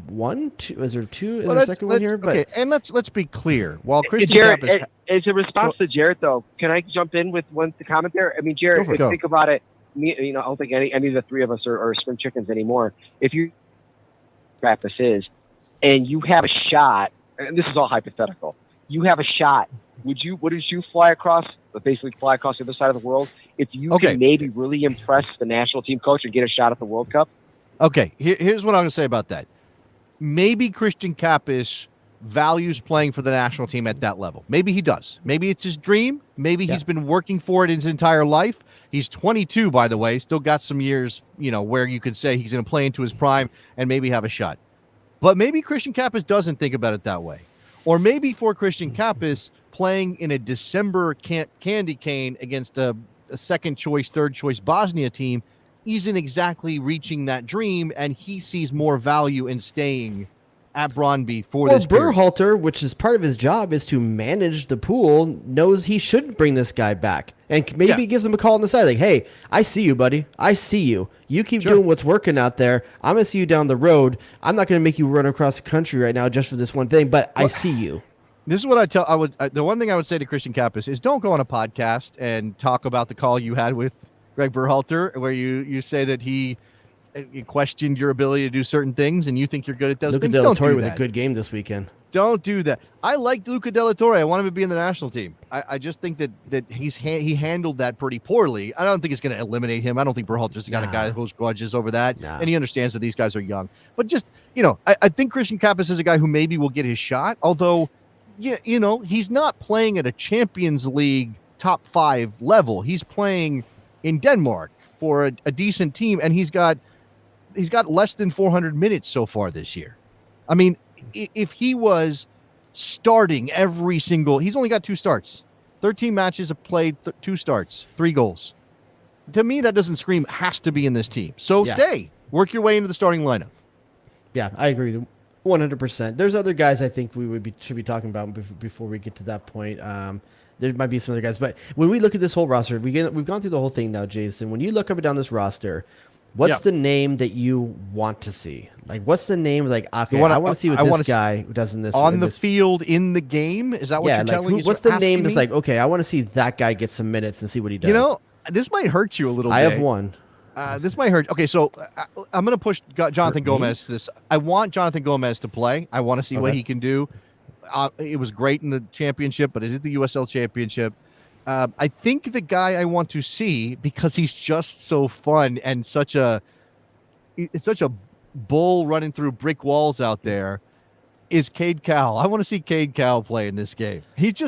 1, 2. Is there 2 in the second one here? Okay, and let's be clear. While Christian Jared, Kappas, as a response to Jared, though, can I jump in with the comment there? I mean, Jared, if you think about it, I don't think any of the 3 of us are spring chickens anymore. If you Kappas is, and you have a shot, and this is all hypothetical, you have a shot. Would you fly across the other side of the world if you can maybe really impress the national team coach and get a shot at the World Cup? Okay, here's what I'm going to say about that. Maybe Christian Kappas values playing for the national team at that level. Maybe he does. Maybe it's his dream. Maybe he's been working for it his entire life. He's 22, by the way, still got some years, where you could say he's going to play into his prime and maybe have a shot. But maybe Christian Kappas doesn't think about it that way. Or maybe for Christian Kappas, playing in a December candy cane against a second choice, third choice Bosnia team isn't exactly reaching that dream, and he sees more value in staying at Brøndby for this period. Berhalter, which is part of his job, is to manage the pool, knows he should bring this guy back. And maybe gives him a call on the side, like, hey, I see you, buddy. I see you. You keep doing what's working out there. I'm going to see you down the road. I'm not going to make you run across the country right now just for this one thing, but I see you. This is what the one thing I would say to Christian Kappas is don't go on a podcast and talk about the call you had with Greg Berhalter, where you say that he questioned your ability to do certain things and you think you're good at those things. Luca Delatorre with a good game this weekend. Don't do that. I like Luca Delatorre. I want him to be in the national team. I just think that he handled that pretty poorly. I don't think it's going to eliminate him. I don't think Berhalter's the kind of guy that holds grudges over that. And he understands that these guys are young. But just, I think Christian Kappas is a guy who maybe will get his shot, although, he's not playing at a Champions League top 5 level. He's playing in Denmark for a decent team, and he's got less than 400 minutes so far this year. I mean, if he was starting he's only got 2 starts. 13 matches have played, 2 starts, 3 goals. To me, that doesn't scream has to be in this team. So stay. Work your way into the starting lineup. Yeah, I agree 100%. There's other guys I think we should be talking about before we get to that point. There might be some other guys, but when we look at this whole roster, we've gone through the whole thing now, Jason. When you look up and down this roster, what's the name that you want to see? Like, what's the name? Like, okay, I want to see what this guy does in this on the field in the game. Is that what you're telling me? What's the name that's like? Okay, I want to see that guy get some minutes and see what he does. You know, this might hurt you a little bit. I have one. This might hurt. Okay, so I'm going to push Jonathan Gomez to this. I want Jonathan Gomez to play. I want to see what he can do. It was great in the championship, but it is the USL championship. I think the guy I want to see, because he's just so fun and it's such a bull running through brick walls out there, is Cade Cowell. I want to see Cade Cowell play in this game. He's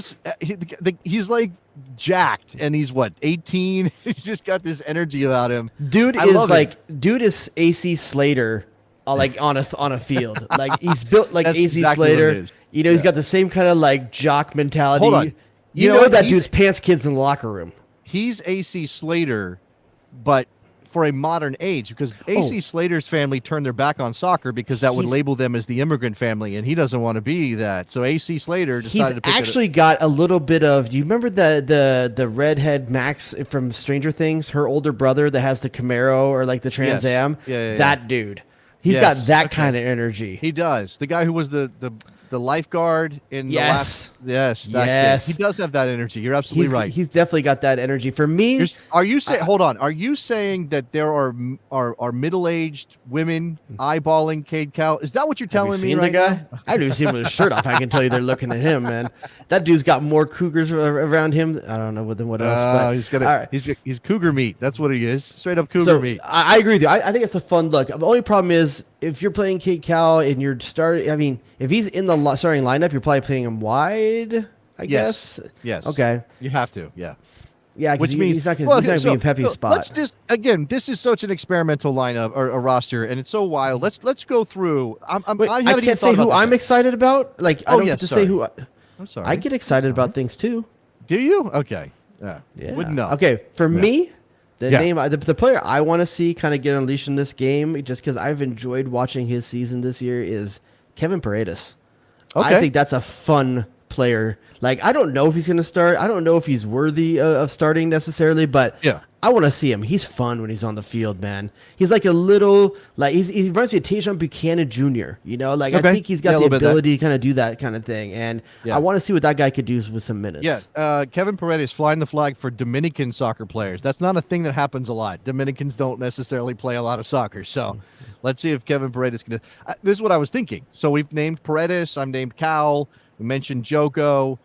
like jacked, and he's 18. He's just got this energy about him. Dude is AC Slater, like on a field. Like he's built like AC exactly Slater. You know, he's got the same kind of like jock mentality. Hold on. You know that dude's pants kids in the locker room. He's AC Slater, but for a modern age, because AC Slater's family turned their back on soccer because that would label them as the immigrant family, and he doesn't want to be that. So AC Slater decided to pick actually got a little bit of. Do you remember the redhead Max from Stranger Things? Her older brother that has the Camaro or like the Trans Am. Yeah. That dude. He's got that kind of energy. He does. The guy who was the lifeguard in the last. Yes. He does have that energy. You're absolutely right. He's definitely got that energy. For me, are you saying? Hold on. Are you saying that there are middle-aged women eyeballing Cade Cowell? Is that what you're telling me right now? I haven't even seen him with his shirt off. I can tell you they're looking at him, man. That dude's got more cougars around him. I don't know what else. But he's cougar meat. That's what he is. Straight up cougar meat. I agree with you. I think it's a fun look. The only problem is if you're playing Cade Cowell and you're starting. I mean, if he's in the starting lineup, you're probably playing him wide. I guess. Yes. Okay. You have to. Yeah. Yeah. Which means he's not going to be in Pepe's spot. Let's just this is such an experimental lineup or a roster, and it's so wild. Let's go through. I can't say who I'm excited about. Like I don't get to say who. I'm sorry. I get excited about things too. Do you? Okay. Yeah. Wouldn't know. Okay. For me, the player I want to see kind of get unleashed in this game, just because I've enjoyed watching his season this year, is Kevin Paredes. Okay. I think that's a fun player. Like, I don't know if he's going to start. I don't know if he's worthy of starting necessarily, but I want to see him. He's fun when he's on the field, man. He's like a little, like, he reminds me of Tajon Buchanan Jr., you know? Like, I think he's got the ability to kind of do that kind of thing, and I want to see what that guy could do with some minutes. Yeah, Kevin Paredes flying the flag for Dominican soccer players. That's not a thing that happens a lot. Dominicans don't necessarily play a lot of soccer, so let's see if Kevin Paredes can. This is what I was thinking. So we've named Paredes. I'm named Cowell. We mentioned Joko.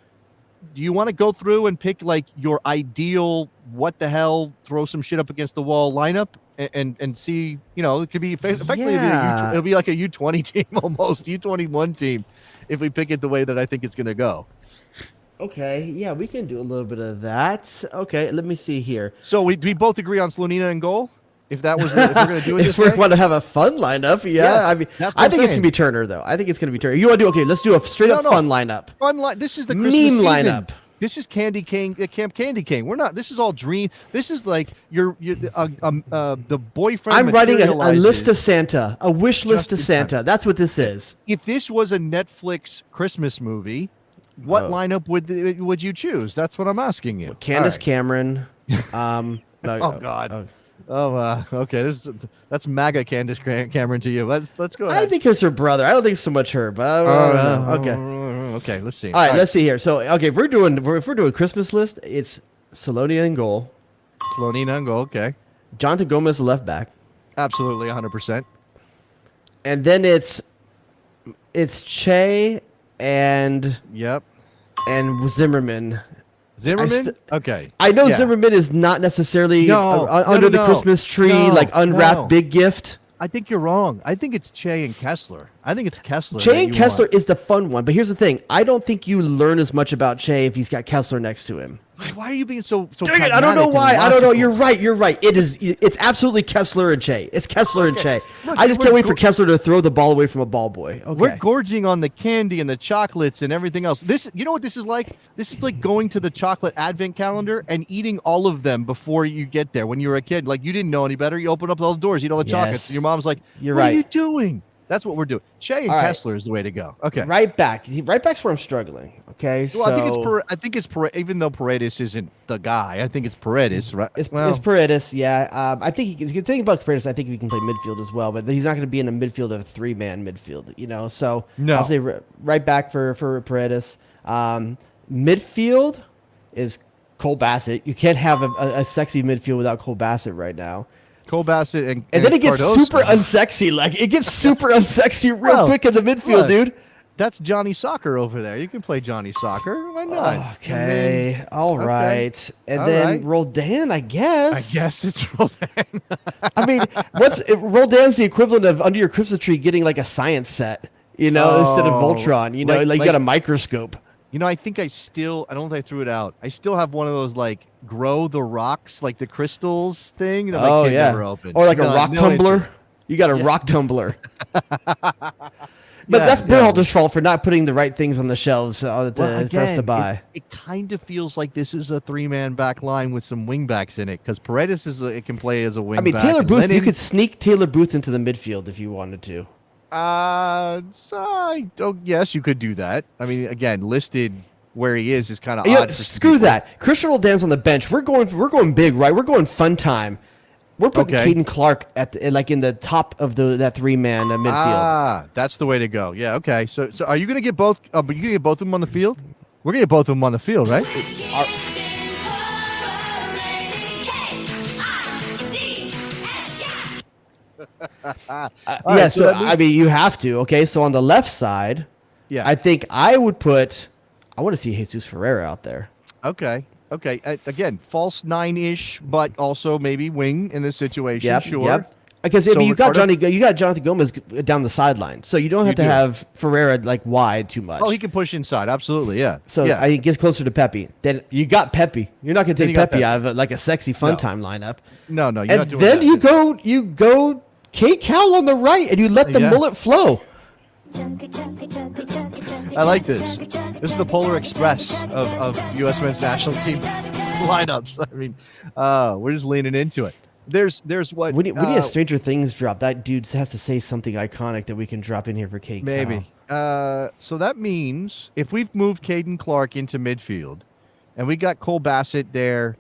Do you want to go through and pick like your ideal what the hell throw some shit up against the wall lineup and see, you know, it could be effectively it'll be like a U20 team almost, U21 team if we pick it the way that I think it's going to go. Okay, yeah, we can do a little bit of that. Okay, let me see here. So we both agree on Slonina in goal? If that was if we're going to do it this way? If we want to have a fun lineup, I mean, I think it's going to be Turner, though. I think it's going to be Turner. You want to do, let's do a straight-up fun lineup. This is the Christmas meme lineup. This is Candy King, Camp Candy King. We're not. This is all dream. This is like the boyfriend. I'm writing a list to Santa, a wish list to Santa. That's what this is. If this was a Netflix Christmas movie, what lineup would you choose? That's what I'm asking you. Candace Cameron. Oh God. Okay. That's MAGA Candace Cameron to you. Let's go ahead. I think it's her brother. I don't think so much her, but I don't know. Okay, let's see. All right, let's see here. So, okay, if we're doing Christmas list, it's Salonina in goal. Slonina in goal. Okay. Jonathan Gomez left back. Absolutely, 100%. And then it's Che and Zimmerman. Zimmerman? Okay. I know Zimmerman is not necessarily under the Christmas tree, like unwrapped big gift. I think you're wrong. I think it's Che and Kessler. I think it's Kessler. Che and Kessler is the fun one, but here's the thing. I don't think you learn as much about Che if he's got Kessler next to him. Why are you being so Dang it, I don't know why. I don't know. You're right. It's absolutely Kessler and Che. It's Kessler and Che. Look, I just can't wait for Kessler to throw the ball away from a ball boy. Okay. We're gorging on the candy and the chocolates and everything else. You know what this is like? This is like going to the chocolate advent calendar and eating all of them before you get there. When you were a kid, like you didn't know any better. You open up all the doors, eat all the chocolates, and your mom's like, "What are you doing?" That's what we're doing. Che and Kessler is the way to go. Okay. Right back. Right back's where I'm struggling. Okay, Well, I think it's even though Paredes isn't the guy, I think it's Paredes, right? It's Paredes, yeah. I think the thing about Paredes, I think he can play midfield as well, but he's not going to be in a midfield of a 3-man midfield, So I'll say right back for Paredes. Midfield is Cole Bassett. You can't have a sexy midfield without Cole Bassett right now. Cole Bassett and then it gets Cardoso. super unsexy. Like it gets super unsexy real quick in the midfield, dude. That's Johnny Soccer over there. You can play Johnny Soccer. Why not? Okay. All right. And then Roldan, I guess. I guess it's Roldan. I mean, Roldan's the equivalent of under your Christmas tree getting like a science set, instead of Voltron. You got a microscope. I think I don't know if I threw it out. I still have one of those grow the rocks, like the crystals thing that my kid never opened. Or like a rock tumbler. You got a rock tumbler. But that's Berhalter's fault for not putting the right things on the shelves for us to buy. It kind of feels like this is a 3-man back line with some wingbacks in it because Paredes it can play as a wingback. I mean, Taylor Booth, you could sneak Taylor Booth into the midfield if you wanted to. Yes, you could do that. I mean, again, listed where he is kind of odd. Screw that. Christian Roldan's on the bench. We're going big, right? We're going fun time. We're putting Caden Clark in the top of that 3-man midfield. That's the way to go. Yeah. Okay. So are you going to get both? Are you going to get both of them on the field? We're going to get both of them on the field, right? I mean, you have to. Okay, so on the left side, I think I would put. I want to see Jesus Ferreira out there. Okay. Again, false 9-ish, but also maybe wing in this situation. Yep, sure. Yep. Because you got Jonathan Gomez down the sideline, so you don't have to have Ferreira wide too much. Oh, he can push inside, absolutely, yeah. So I think it gets closer to Pepe. Then you got Pepe. You're not going to take Pepe out of a sexy fun time lineupe. No, you're and not doing then that. you go Kate Cowell on the right, and you let the mullet flow. I like this. This is the Polar Express of U.S. men's national team lineups. I mean, we're just leaning into it. There's what we need a Stranger Things drop. That dude has to say something iconic that we can drop in here for Kate. Maybe. So that means if we've moved Caden Clark into midfield, and we got Cole Bassett there,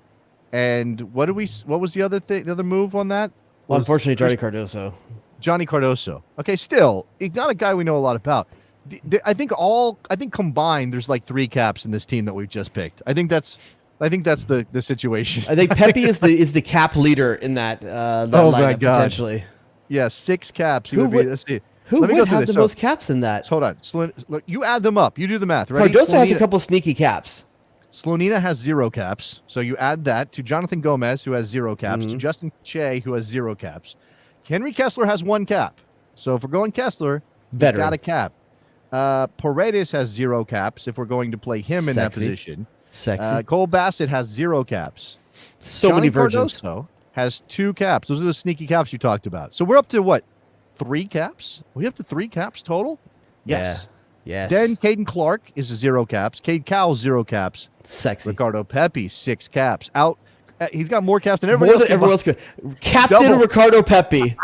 and what was the other thing? The other move on that? Well, unfortunately, Johnny Cardoso. Okay, still, he's not a guy we know a lot about. I think combined, there's 3 caps in this team that we've just picked. I think that's the situation. I think Pepe is the cap leader in that. Oh my God! Potentially. Yeah, 6 caps. Let's see. Who would have the most caps in that? Hold on. Look, you add them up. You do the math. Right? Cardoso has a couple sneaky caps. Slonina has 0 caps. So you add that to Jonathan Gomez, who has 0 caps, to Justin Che, who has 0 caps. Henry Kessler has 1 cap. So if we're going Kessler, veteran, got a cap. Paredes has 0 caps if we're going to play him in that position. Sexy. Cole Bassett has 0 caps. So Johnny many virgins. Cardoso has 2 caps. Those are the sneaky caps you talked about. So we're up to what? 3 caps? We up to 3 caps total? Yes. Yeah. Yes. Then Caden Clark is 0 caps. Cade Cowell 0 caps. Sexy. Ricardo Pepe 6 caps. Out. He's got more caps than everybody else. Captain Double. Ricardo Pepe.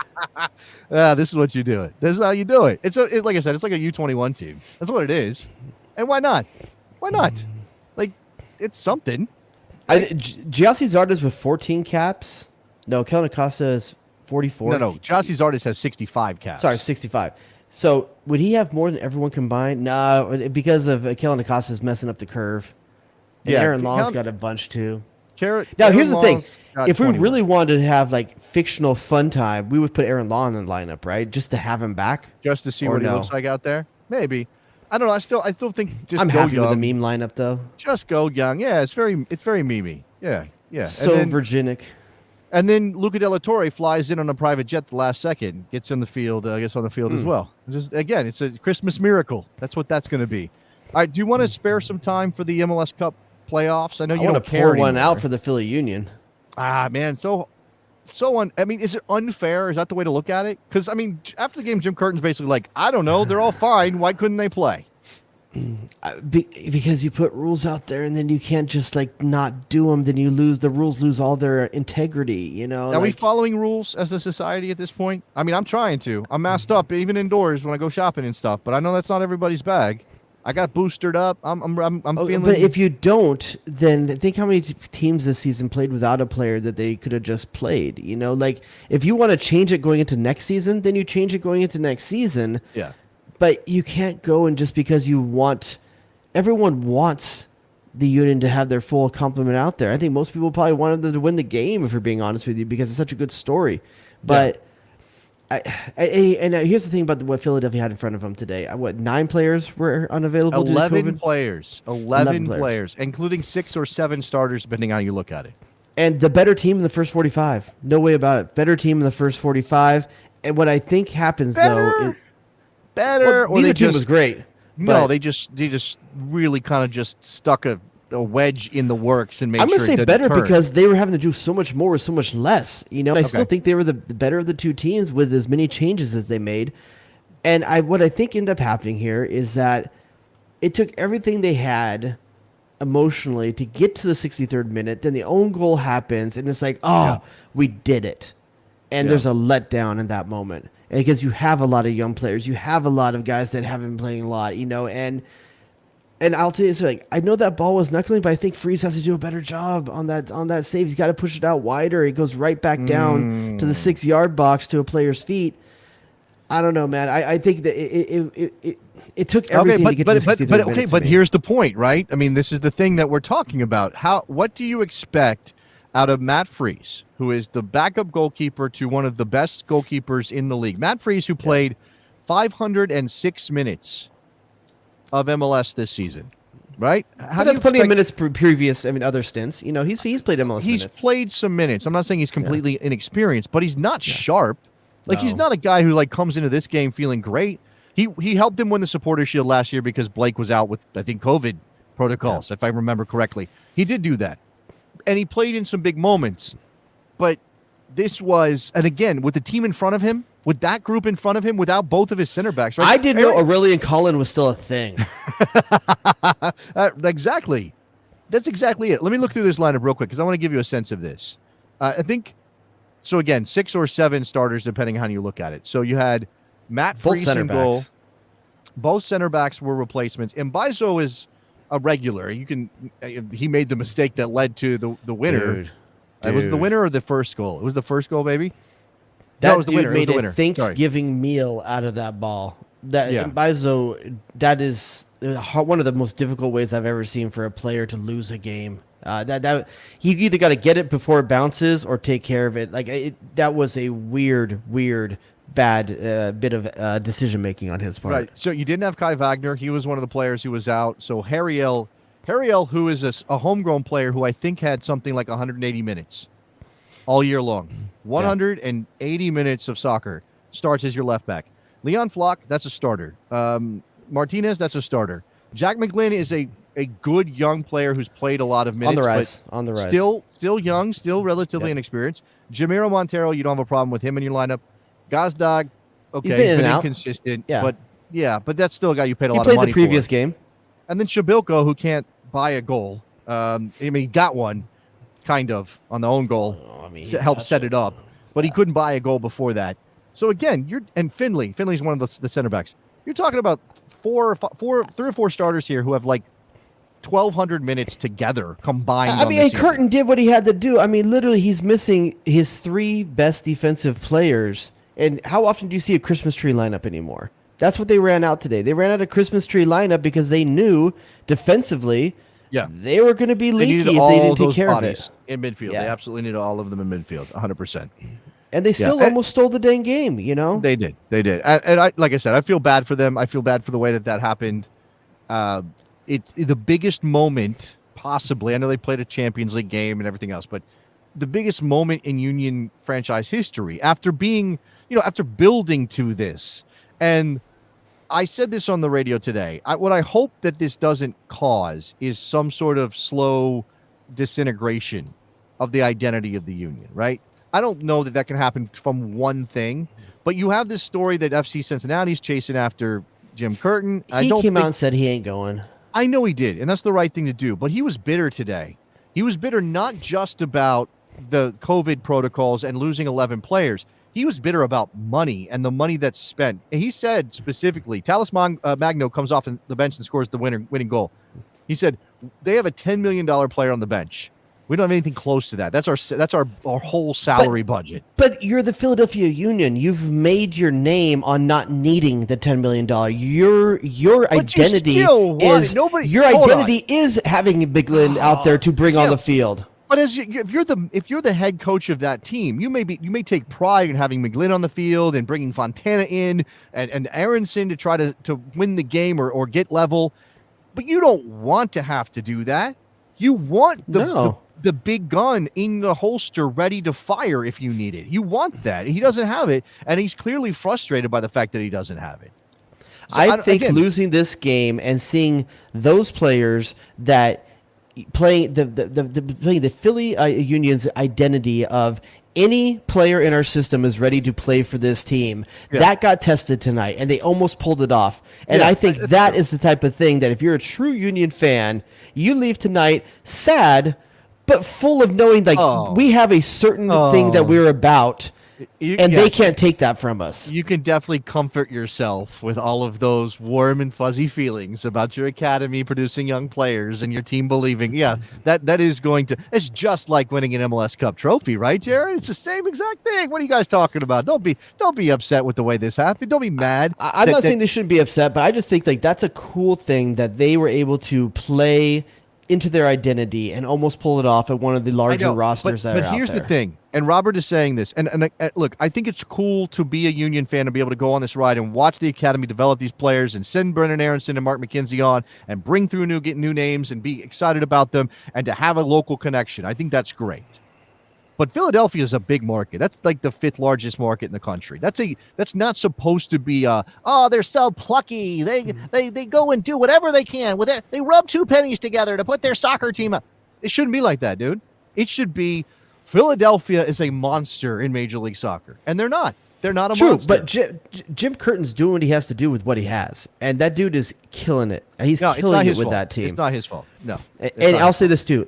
This is what you do it. This is how you do it. It's like I said, it's like a U21 team. That's what it is. And why not? Why not? It's something. Giassi Zardes with 14 caps. No, Kellen Acosta is 44. No. Giassi Zardes has 65 caps. Sorry, 65. So would he have more than everyone combined? No, because of Kellen Acosta's messing up the curve. And Aaron Long's got a bunch too. Now, here's the thing. If we really wanted to have fictional fun time, we would put Aaron Long in the lineup, right? Just to have him back. Just to see what he looks like out there? Maybe. I don't know. I still think just I'm go happy young. with the meme lineup though. Just go young. Yeah, it's very memey. Yeah. So Virginic. And then Luca De La Torre flies in on a private jet the last second, gets in the field, I guess on the field as well. Again, it's a Christmas miracle. That's what that's going to be. All right, do you want to spare some time for the MLS Cup playoffs? I know you don't care pour one out for the Philly Union. Man, I mean, is it unfair? Is that the way to look at it? Because, I mean, after the game, Jim Curtin's basically like, I don't know, they're all fine. Why couldn't they play? Because you put rules out there and then you can't just not do them. Then the rules lose all their integrity. Are we following rules as a society at this point? I mean, I'm trying to. I'm masked up even indoors when I go shopping and stuff, but I know that's not everybody's bag. I got boosted up. I'm feeling. But if you don't, then think how many teams this season played without a player that they could have just played. You know, like if you want to change it going into next season, then you change it going into next season. Yeah. But you can't go and just because you want, everyone wants the Union to have their full complement out there. I think most people probably wanted them to win the game, if you're being honest with you, because it's such a good story. But. Yeah. And here's the thing about what Philadelphia had in front of them today. 9 players were unavailable? 11 players. 11 players, including 6 or 7 starters, depending on how you look at it. And the better team in the first 45. No way about it. Better team in the first 45. And what I think happens, though... Better? Well, neither team was great. No, they just really kind of just stuck a wedge in the works and made sure it didn't I'm going to say better turn. because they were having to do so much more with so much less. You know, I still think they were the better of the two teams with as many changes as they made. And what I think ended up happening here is that it took everything they had emotionally to get to the 63rd minute. Then the own goal happens, and it's like, we did it. And there's a letdown in that moment. And because you have a lot of young players, you have a lot of guys that haven't been playing a lot, you know, and I'll tell you, so like I know that ball was knuckling, but I think Freese has to do a better job on that save. He's got to push it out wider. It goes right back down to the 6-yard box to a player's feet. I don't know, man. I think that it took everything to get to the 63rd minute. Okay, but here's the point, right? I mean, this is the thing that we're talking about. What do you expect out of Matt Freese, who is the backup goalkeeper to one of the best goalkeepers in the league? Matt Freese, who played 506 minutes of MLS this season, right? That's plenty of minutes previous. I mean, other stints. You know, he's played MLS minutes. He's played some minutes. I'm not saying he's completely inexperienced, but he's not sharp. Like he's not a guy who like comes into this game feeling great. He helped them win the Supporters Shield last year because Blake was out with I think COVID protocols, if I remember correctly. He did do that, and he played in some big moments. But this was, and again, with the team in front of him. With that group in front of him, without both of his center backs, right? I didn't know Aurelian Cullen was still a thing. Exactly. That's exactly it. Let me look through this lineup real quick because I want to give you a sense of this. I think, so again, 6 or 7 starters, depending on how you look at it. So you had Matt Freese in goal. Both center backs were replacements. And Mbaizo is a regular. He made the mistake that led to the winner. Dude. It was the winner or the first goal? It was the first goal, baby? That was the winner. Made a Thanksgiving meal out of that ball. Mbaizo, that is one of the most difficult ways I've ever seen for a player to lose a game. That he either got to get it before it bounces or take care of it. That was a weird, bad bit of decision making on his part. Right. So you didn't have Kai Wagner. He was one of the players who was out. So Harriel, who is a homegrown player who I think had something like 180 minutes all year long. 180 minutes of soccer. Starts as your left back. Leon Flock, that's a starter. Martinez, that's a starter. Jack McGlynn is a good young player who's played a lot of minutes. On the rise. Still young, still relatively inexperienced. Jamiro Montero, you don't have a problem with him in your lineup. Gazdag, okay, he's been inconsistent. But that's still a guy you paid a lot of money for. He played the previous game. And then Shabilko, who can't buy a goal. He got one, kind of, on the own goal. Helped set it up. But he couldn't buy a goal before that. So again, Finley's one of the center backs. You're talking about 3 or 4 starters here who have like 1,200 minutes together combined. I mean, Curtin did what he had to do. I mean, literally, he's missing his 3 best defensive players. And how often do you see a Christmas tree lineup anymore? That's what they ran out today. They ran out a Christmas tree lineup because they knew defensively they were going to be leaky if they didn't take care of it. In midfield. They absolutely needed all of them in midfield, 100%. And they still almost stole the dang game, you know? They did. And I, like I said, I feel bad for them. I feel bad for the way that happened. It's the biggest moment, possibly. I know they played a Champions League game and everything else, but the biggest moment in Union franchise history after being, after building to this. And I said this on the radio today. What I hope that this doesn't cause is some sort of slow disintegration of the identity of the Union, right? I don't know that can happen from one thing, but you have this story that FC Cincinnati's chasing after Jim Curtin. He came out and said he ain't going. I know he did, and that's the right thing to do, but he was bitter today. He was bitter not just about the COVID protocols and losing 11 players. he was bitter about money and the money that's spent. And he said specifically, Talis Magno comes off the bench and scores the winning goal. He said they have a $10 million player on the bench. We don't have anything close to that. That's our whole salary budget. But you're the Philadelphia Union. You've made your name on not needing the $10 million. Your identity is having Bigland out there to bring on the field. But if you're the head coach of that team, you may take pride in having McGlynn on the field and bringing Fontana in and Aronson to try to win the game or get level. But you don't want to have to do that. You want the big gun in the holster ready to fire if you need it. You want that. He doesn't have it, and he's clearly frustrated by the fact that he doesn't have it. So I think losing this game and seeing those players that playing the Philly Union's identity of any player in our system is ready to play for this team. Yeah. That got tested tonight, and they almost pulled it off. And I think that is the type of thing that if you're a true Union fan, you leave tonight sad, but full of knowing we have a certain thing that we're about. They can't take that from us. You can definitely comfort yourself with all of those warm and fuzzy feelings about your academy producing young players and your team believing. Yeah, that is going to. It's just like winning an MLS Cup trophy, right, Jared? It's the same exact thing. What are you guys talking about? Don't be upset with the way this happened. Don't be mad. I'm not saying they shouldn't be upset, but I just think that's a cool thing that they were able to play into their identity and almost pull it off at one of the larger rosters that are out there. But here's the thing, and Robert is saying this, and look, I think it's cool to be a Union fan and be able to go on this ride and watch the academy develop these players and send Brennan Aronson and Mark McKenzie on and bring through get new names and be excited about them and to have a local connection. I think that's great. But Philadelphia is a big market. That's like the 5th largest market in the country. That's not supposed to be they're so plucky. They go and do whatever they can with it. They rub 2 pennies together to put their soccer team up. It shouldn't be like that, dude. It should be Philadelphia is a monster in Major League Soccer, and they're not. They're not a monster. But Jim Curtin's doing what he has to do with what he has, and that dude is killing it. He's killing it with that team. It's not his fault. No. And I'll say this too,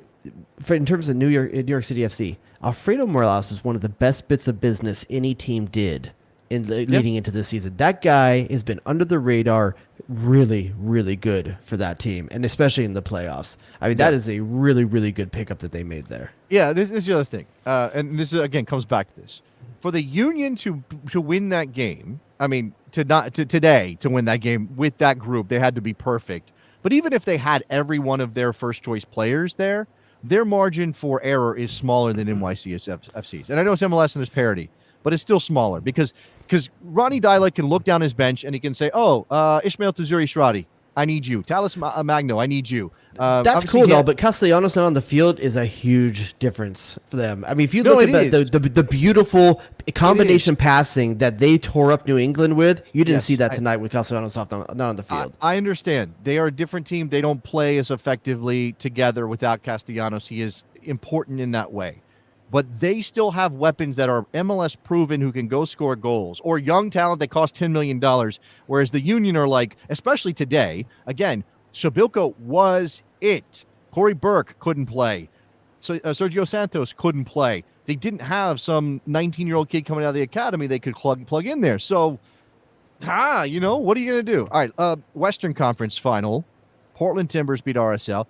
in terms of New York City FC. Alfredo Morales is one of the best bits of business any team did leading into this season. That guy has been under the radar, really, really good for that team, and especially in the playoffs. I mean, that is a really, really good pickup that they made there. Yeah, this is the other thing, and this again comes back to this: for the Union to win that game. I mean, today to win that game with that group, they had to be perfect. But even if they had every one of their first choice players there, their margin for error is smaller than NYCFC's. And I know it's MLS and there's parity, but it's still smaller because Ronnie Dylick can look down his bench and he can say, Ishmael Tazuri Shradi, I need you. Talis Magno, I need you. That's cool, though, but Castellanos not on the field is a huge difference for them. I mean, if you look at the beautiful combination passing that they tore up New England with, you didn't see that tonight with Castellanos not on the field. I understand. They are a different team. They don't play as effectively together without Castellanos. He is important in that way. But they still have weapons that are MLS proven who can go score goals, or young talent that cost $10 million, whereas the Union are like, especially today, again, Shabilko was it. Corey Burke couldn't play. So Sergio Santos couldn't play. They didn't have some 19-year-old kid coming out of the academy they could plug in there. So, what are you going to do? All right, Western Conference Final. Portland Timbers beat RSL.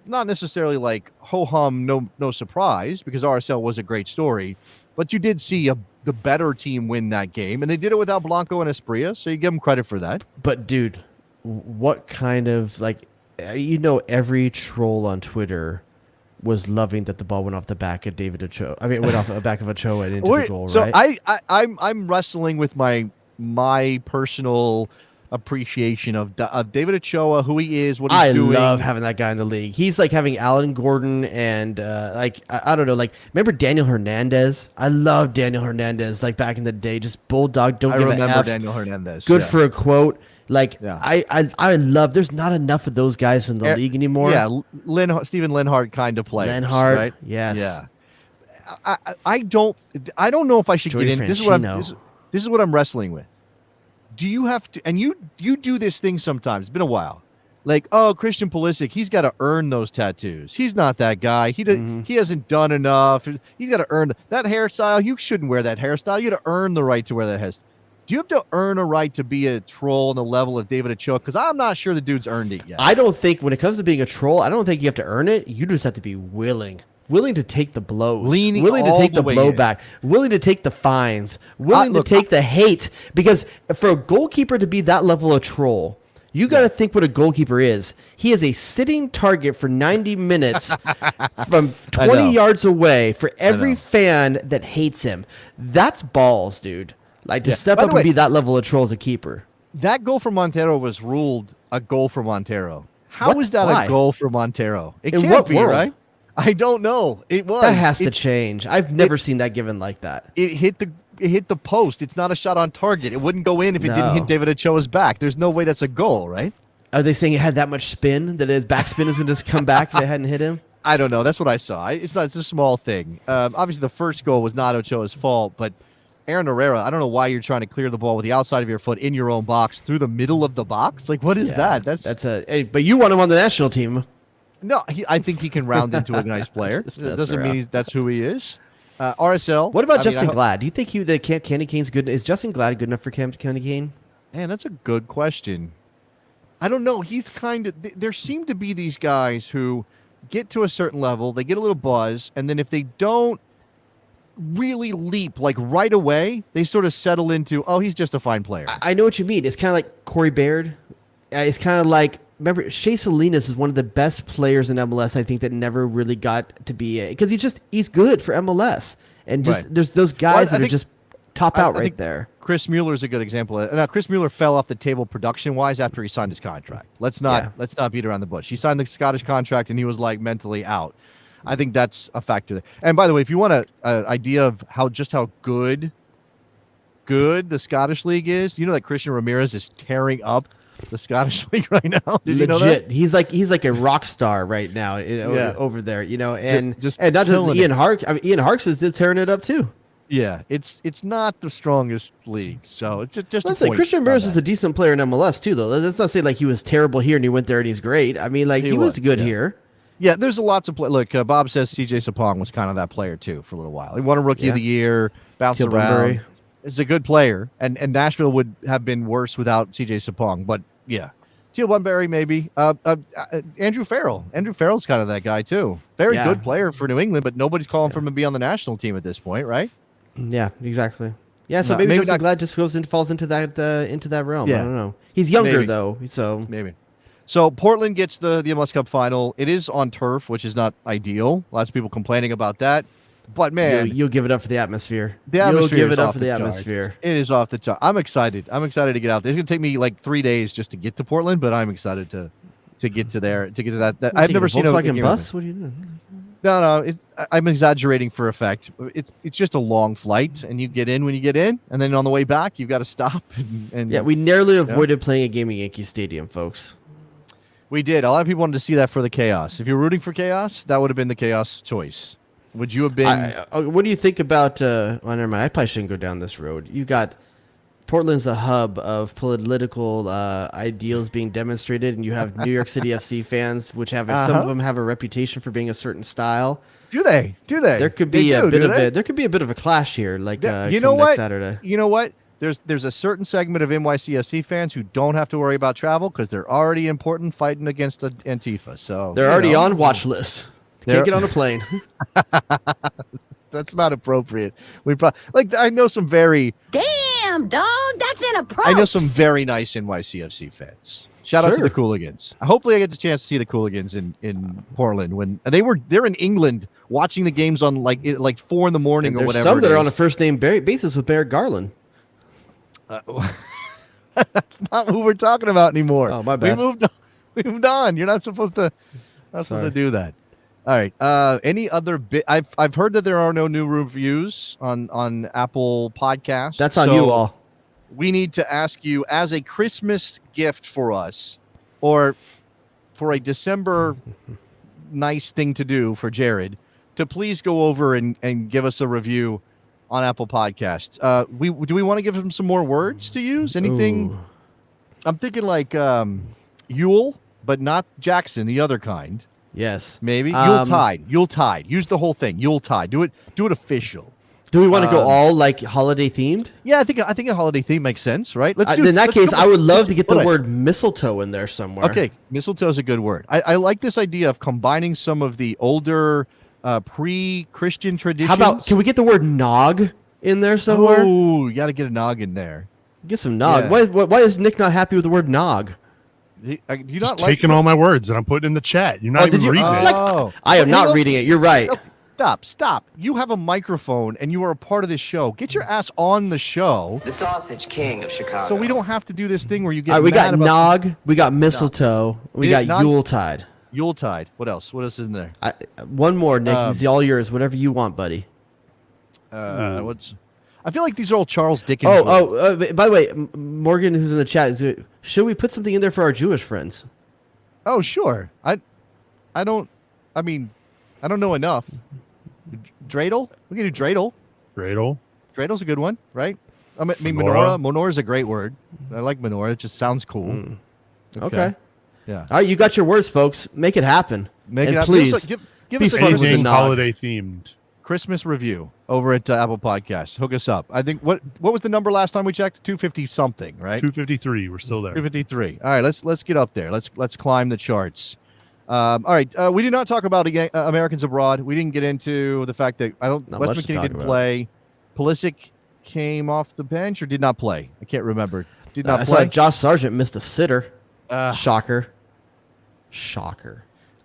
Not necessarily like ho-hum, no surprise, because RSL was a great story. But you did see the better team win that game, and they did it without Blanco and Esprilla, so you give them credit for that. But, dude, what kind of, every troll on Twitter was loving that the ball went off the back of David Ochoa. I mean, it went off the back of Ochoa and into the goal, right? So I'm wrestling with my personal appreciation of David Ochoa, who he is, what he's doing. I love having that guy in the league. He's like having Alan Gordon and I don't know, remember Daniel Hernandez? I love Daniel Hernandez, back in the day, just bulldog, don't give a F. I remember Daniel Hernandez. Good for a quote. I love. There's not enough of those guys in the league anymore. Yeah, Steven Lenhart kind of players. Lenhart, right? yes. Yeah. I don't know if I should Joey get in. This is what I'm wrestling with. Do you have to? And you do this thing sometimes. It's been a while. like, oh, Christian Pulisic, he's got to earn those tattoos. He's not that guy. He hasn't done enough. He's got to earn that hairstyle. You shouldn't wear that hairstyle. You got to earn the right to wear that hairstyle. Do you have to earn a right to be a troll on the level of David Ochoa? Because I'm not sure the dude's earned it yet. I don't think when it comes to being a troll, I don't think you have to earn it. You just have to be willing to take the blows, willing to take the blowback, willing to take the fines, willing to take the hate. Because for a goalkeeper to be that level of troll, you got to think what a goalkeeper is. He is a sitting target for 90 minutes from 20 yards away for every fan that hates him. That's balls, dude. Like to step up and be that level of troll as a keeper. That goal for Montero was ruled a goal for Montero. How is that a goal for Montero? It can't be, right? I don't know. It was. That has to change. I've never seen that given like that. It hit the post. It's not a shot on target. It wouldn't go in if it didn't hit David Ochoa's back. There's no way that's a goal, right? Are they saying it had that much spin that his backspin is going to just come back if it hadn't hit him? I don't know. That's what I saw. It's a small thing. Obviously, the first goal was not Ochoa's fault, but Aaron Herrera, I don't know why you're trying to clear the ball with the outside of your foot in your own box through the middle of the box. Like, what is that? But you want him on the national team. No, I think he can round into a nice player. It doesn't mean that's who he is. RSL. What about Justin Glad? Do you think Candy Kane's good? Is Justin Glad good enough for Candy Kane? Man, that's a good question. I don't know. He's kind of. There seem to be these guys who get to a certain level, they get a little buzz, and then if they don't really leap like right away, they sort of settle into, oh, he's just a fine player. I know what you mean. It's kind of like Corey Baird. It's kind of like, remember, Shea Salinas is one of the best players in MLS, I think, that never really got to be because he's good for MLS. And just there's those guys that are just top out right there. Chris Mueller is a good example. Now, Chris Mueller fell off the table production-wise after he signed his contract. Let's not beat around the bush. He signed the Scottish contract, and he was like mentally out. I think that's a factor there. And by the way, if you want an idea of how good the Scottish League is, you know that Christian Ramirez is tearing up the Scottish League right now. Did you know that? He's like a rock star right now over there, and not just Ian Harkes. I mean, Ian Harkes is tearing it up too. Yeah, it's not the strongest league, so it's just. Let's say Christian Ramirez was a decent player in MLS too, though. Let's not say like he was terrible here and he went there and he's great. I mean, like he was good here. Yeah, there's lots of look. Bob says CJ Sapong was kind of that player too for a little while. He won a Rookie of the Year, bounced around. Is a good player, and Nashville would have been worse without CJ Sapong. But yeah, Teal Bunbury maybe. Andrew Farrell. Andrew Farrell's kind of that guy too. Very good player for New England, but nobody's calling for him to be on the national team at this point, right? Yeah, exactly. Yeah, so maybe Justin Glad just falls into that realm. Yeah. I don't know. He's younger though, so maybe. So Portland gets the MLS Cup Final. It is on turf, which is not ideal. Lots of people complaining about that. But man, you'll give it up for the atmosphere. You'll give it up for the atmosphere. It is off the chart. I'm excited. I'm excited to get out there. It's gonna take me like 3 days just to get to Portland, but I'm excited to get to there, to get to that. I've never seen a Volkswagen bus. What are you doing? No. I'm exaggerating for effect. It's just a long flight, and you get in when you get in, and then on the way back, you've got to stop. And we narrowly avoided playing a game at Yankee Stadium, folks. We did. A lot of people wanted to see that for the chaos. If you're rooting for chaos, that would have been the chaos choice. Would you have been? What do you think about? Well, never mind. I probably shouldn't go down this road. You got Portland's a hub of political ideals being demonstrated, and you have New York City FC fans, which have some of them have a reputation for being a certain style. Do they? There could be a bit of a clash here. Like you know what? Next Saturday. You know what? There's a certain segment of NYCFC fans who don't have to worry about travel because they're already important fighting against Antifa. So they're already on watch lists. Can't get on a plane. That's not appropriate. I know some very damn dog. That's inappropriate. I know some very nice NYCFC fans. Shout out to the Cooligans. Hopefully, I get the chance to see the Cooligans in Portland when they're in England watching the games on like 4 a.m. or whatever. Some that are on a first name basis with Barrett Garland. That's not who we're talking about anymore. Oh, my bad. We moved on. You're not supposed to do that. All right. Any other bit? I've heard that there are no new reviews on Apple Podcasts. That's on you all. We need to ask you as a Christmas gift for us, or for a December nice thing to do for Jared, to please go over and give us a review on Apple Podcasts. Do we want to give him some more words to use? Anything? Ooh. I'm thinking like Yule. but not Jackson, the other kind. Yes. Maybe Yuletide. Yuletide. Use the whole thing. Yuletide. Do it official. Do we want to go all like holiday themed? Yeah, I think a holiday theme makes sense, right? In that case, I would love to get the word mistletoe in there somewhere. Okay, mistletoe is a good word. I like this idea of combining some of the older pre-Christian traditions. How about, can we get the word nog in there somewhere? Oh, you got to get a nog in there. Get some nog. Yeah. Why is Nick not happy with the word nog? Do you Just not like taking all my words and I'm putting in the chat. You're not even reading it. I am not reading it. You're right. Stop. You have a microphone and you are a part of this show. Get your ass on the show. The Sausage King of Chicago. So we don't have to do this thing where you get we got mad about nog, we got mistletoe, we got Yuletide. Yuletide. What else? What else is in there? One more, Nick. It's all yours. Whatever you want, buddy. I feel like these are all Charles Dickens. By the way, Morgan, who's in the chat, should we put something in there for our Jewish friends? Oh, sure. I don't know enough. Dreidel? We can do dreidel. Dreidel's a good one, right? I mean, menorah. Menorah is a great word. I like menorah. It just sounds cool. Okay. Yeah. All right, you got your words, folks. Make it happen. Make it happen. Please, give us a anything holiday themed. Christmas review over at Apple Podcasts. Hook us up. I think what was the number last time we checked? 250 something, right? 253. We're still there. 253. All right, let's get up there. Let's climb the charts. All right, we did not talk about Americans abroad. We didn't get into the fact that Wes McKinney didn't play. Pulisic came off the bench or did not play. I can't remember. Did not play. I saw Josh Sargent missed a sitter. Shocker.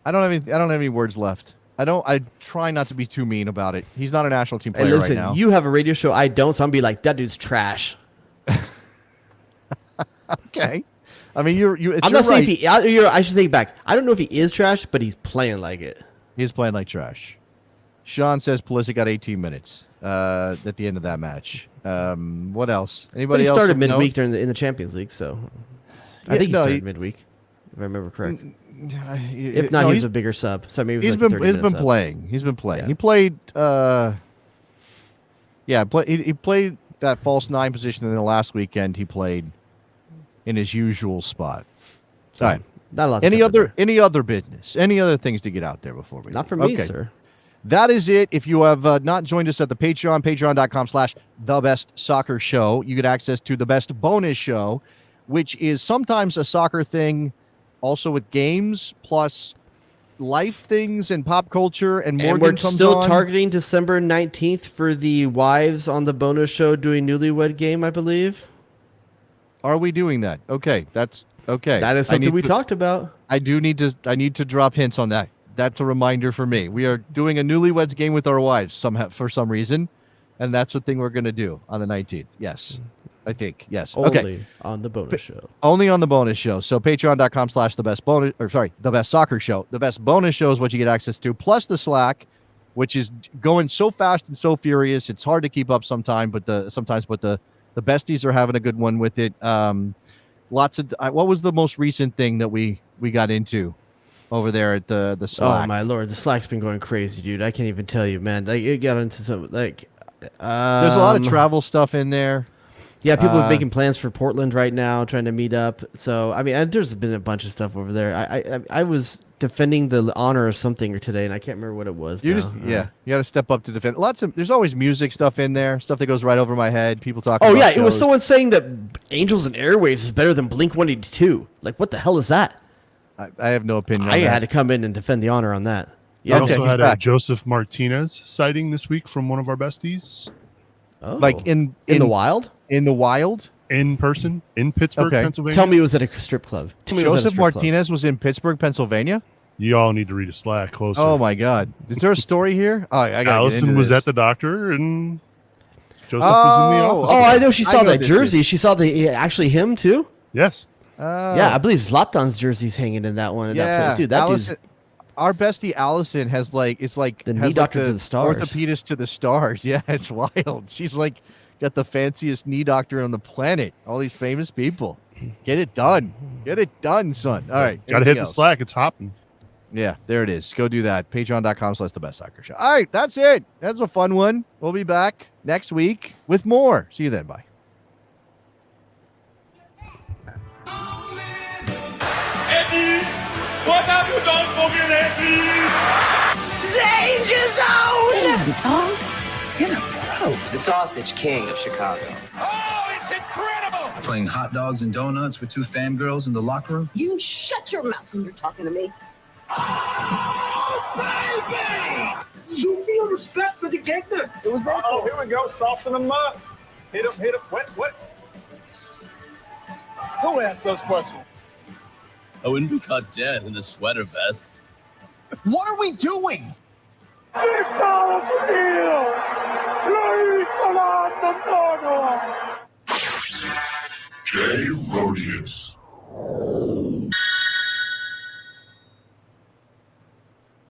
I don't have any words left. I try not to be too mean about it. He's not a national team player right now. You have a radio show. I don't, so I'm gonna be like, that dude's trash. Okay. I mean, I'm not saying I should take it back. I don't know if he is trash, but he's playing like it. He's playing like trash. Sean says Pulisic got 18 minutes at the end of that match. What else? Anybody else? He started midweek in the Champions League, so I think he started midweek, if I remember correct. If not, he's a bigger sub. So maybe he's been playing. He's been playing. Yeah. He played. He played that false 9 position in the last weekend. He played in his usual spot. So, all right. Not a lot. Any other business? Any other things to get out there before we? Not for me, sir. That is it. If you have not joined us at the Patreon, patreon.com/thebestsoccershow, you get access to the best bonus show, which is sometimes a soccer thing, also with games, plus life things and pop culture. And Morgan we're still targeting December 19th for the wives on the bonus show doing Newlywed Game, I believe. Are we doing that? Okay, that's okay. That is something we talked about. I need to drop hints on that. That's a reminder for me. We are doing a Newlyweds Game with our wives for some reason, and that's the thing we're going to do on the 19th. Yes, I think. Yes. Only on the bonus show. Only on the bonus show. So the best soccer show. The best bonus show is what you get access to, plus the Slack, which is going so fast and so furious. It's hard to keep up sometimes, but the besties are having a good one with it. Lots of what was the most recent thing that we got into over there at the Slack? Oh my lord, the Slack's been going crazy, dude. I can't even tell you, man. Like it got into some there's a lot of travel stuff in there. Yeah, people are making plans for Portland right now, trying to meet up. So I mean, there's been a bunch of stuff over there. I was defending the honor of something today, and I can't remember what it was. You got to step up to defend. There's always music stuff in there, stuff that goes right over my head. People talking. Oh yeah, it was someone saying that Angels and Airwaves is better than Blink 182. Like, what the hell is that? I have no opinion. I had to come in and defend the honor on that. Yeah, we also had a Joseph Martinez sighting this week from one of our besties. Oh. Like in the wild? In the wild? In person, in Pittsburgh, Pennsylvania. Tell me it was at a strip club. Joseph Martinez was in Pittsburgh, Pennsylvania? You all need to read a Slack closer. Oh, my God. Is there a story here? Oh, I got Allison was at the doctor, and Joseph was in the office. Oh, I know. She saw that jersey. She saw actually him, too? Yes. Yeah, I believe Zlatan's jersey's hanging in that one. Yeah, that place. Dude, that dude's... Our bestie Allison has it's like the knee doctor to the stars. Orthopedist to the stars. Yeah, it's wild. She's like got the fanciest knee doctor on the planet. All these famous people. Get it done. Get it done, son. All right. Got to hit the Slack. It's hopping. Yeah, there it is. Go do that. Patreon.com/thebestsoccershow. All right, that's it. That's a fun one. We'll be back next week with more. See you then. Bye. Eddie What have you done for me lately? Danger zone! Huh? You're a pro. The Sausage King of Chicago. Oh, it's incredible! Playing hot dogs and donuts with two fangirls in the locker room? You shut your mouth when you're talking to me. Oh, baby! You feel respect for the Gegner. It was there. Oh, here we go. Saucing them up. Hit him. What? Who asked those questions? I wouldn't be caught dead in a sweater vest. What are we doing? Jay Rodius.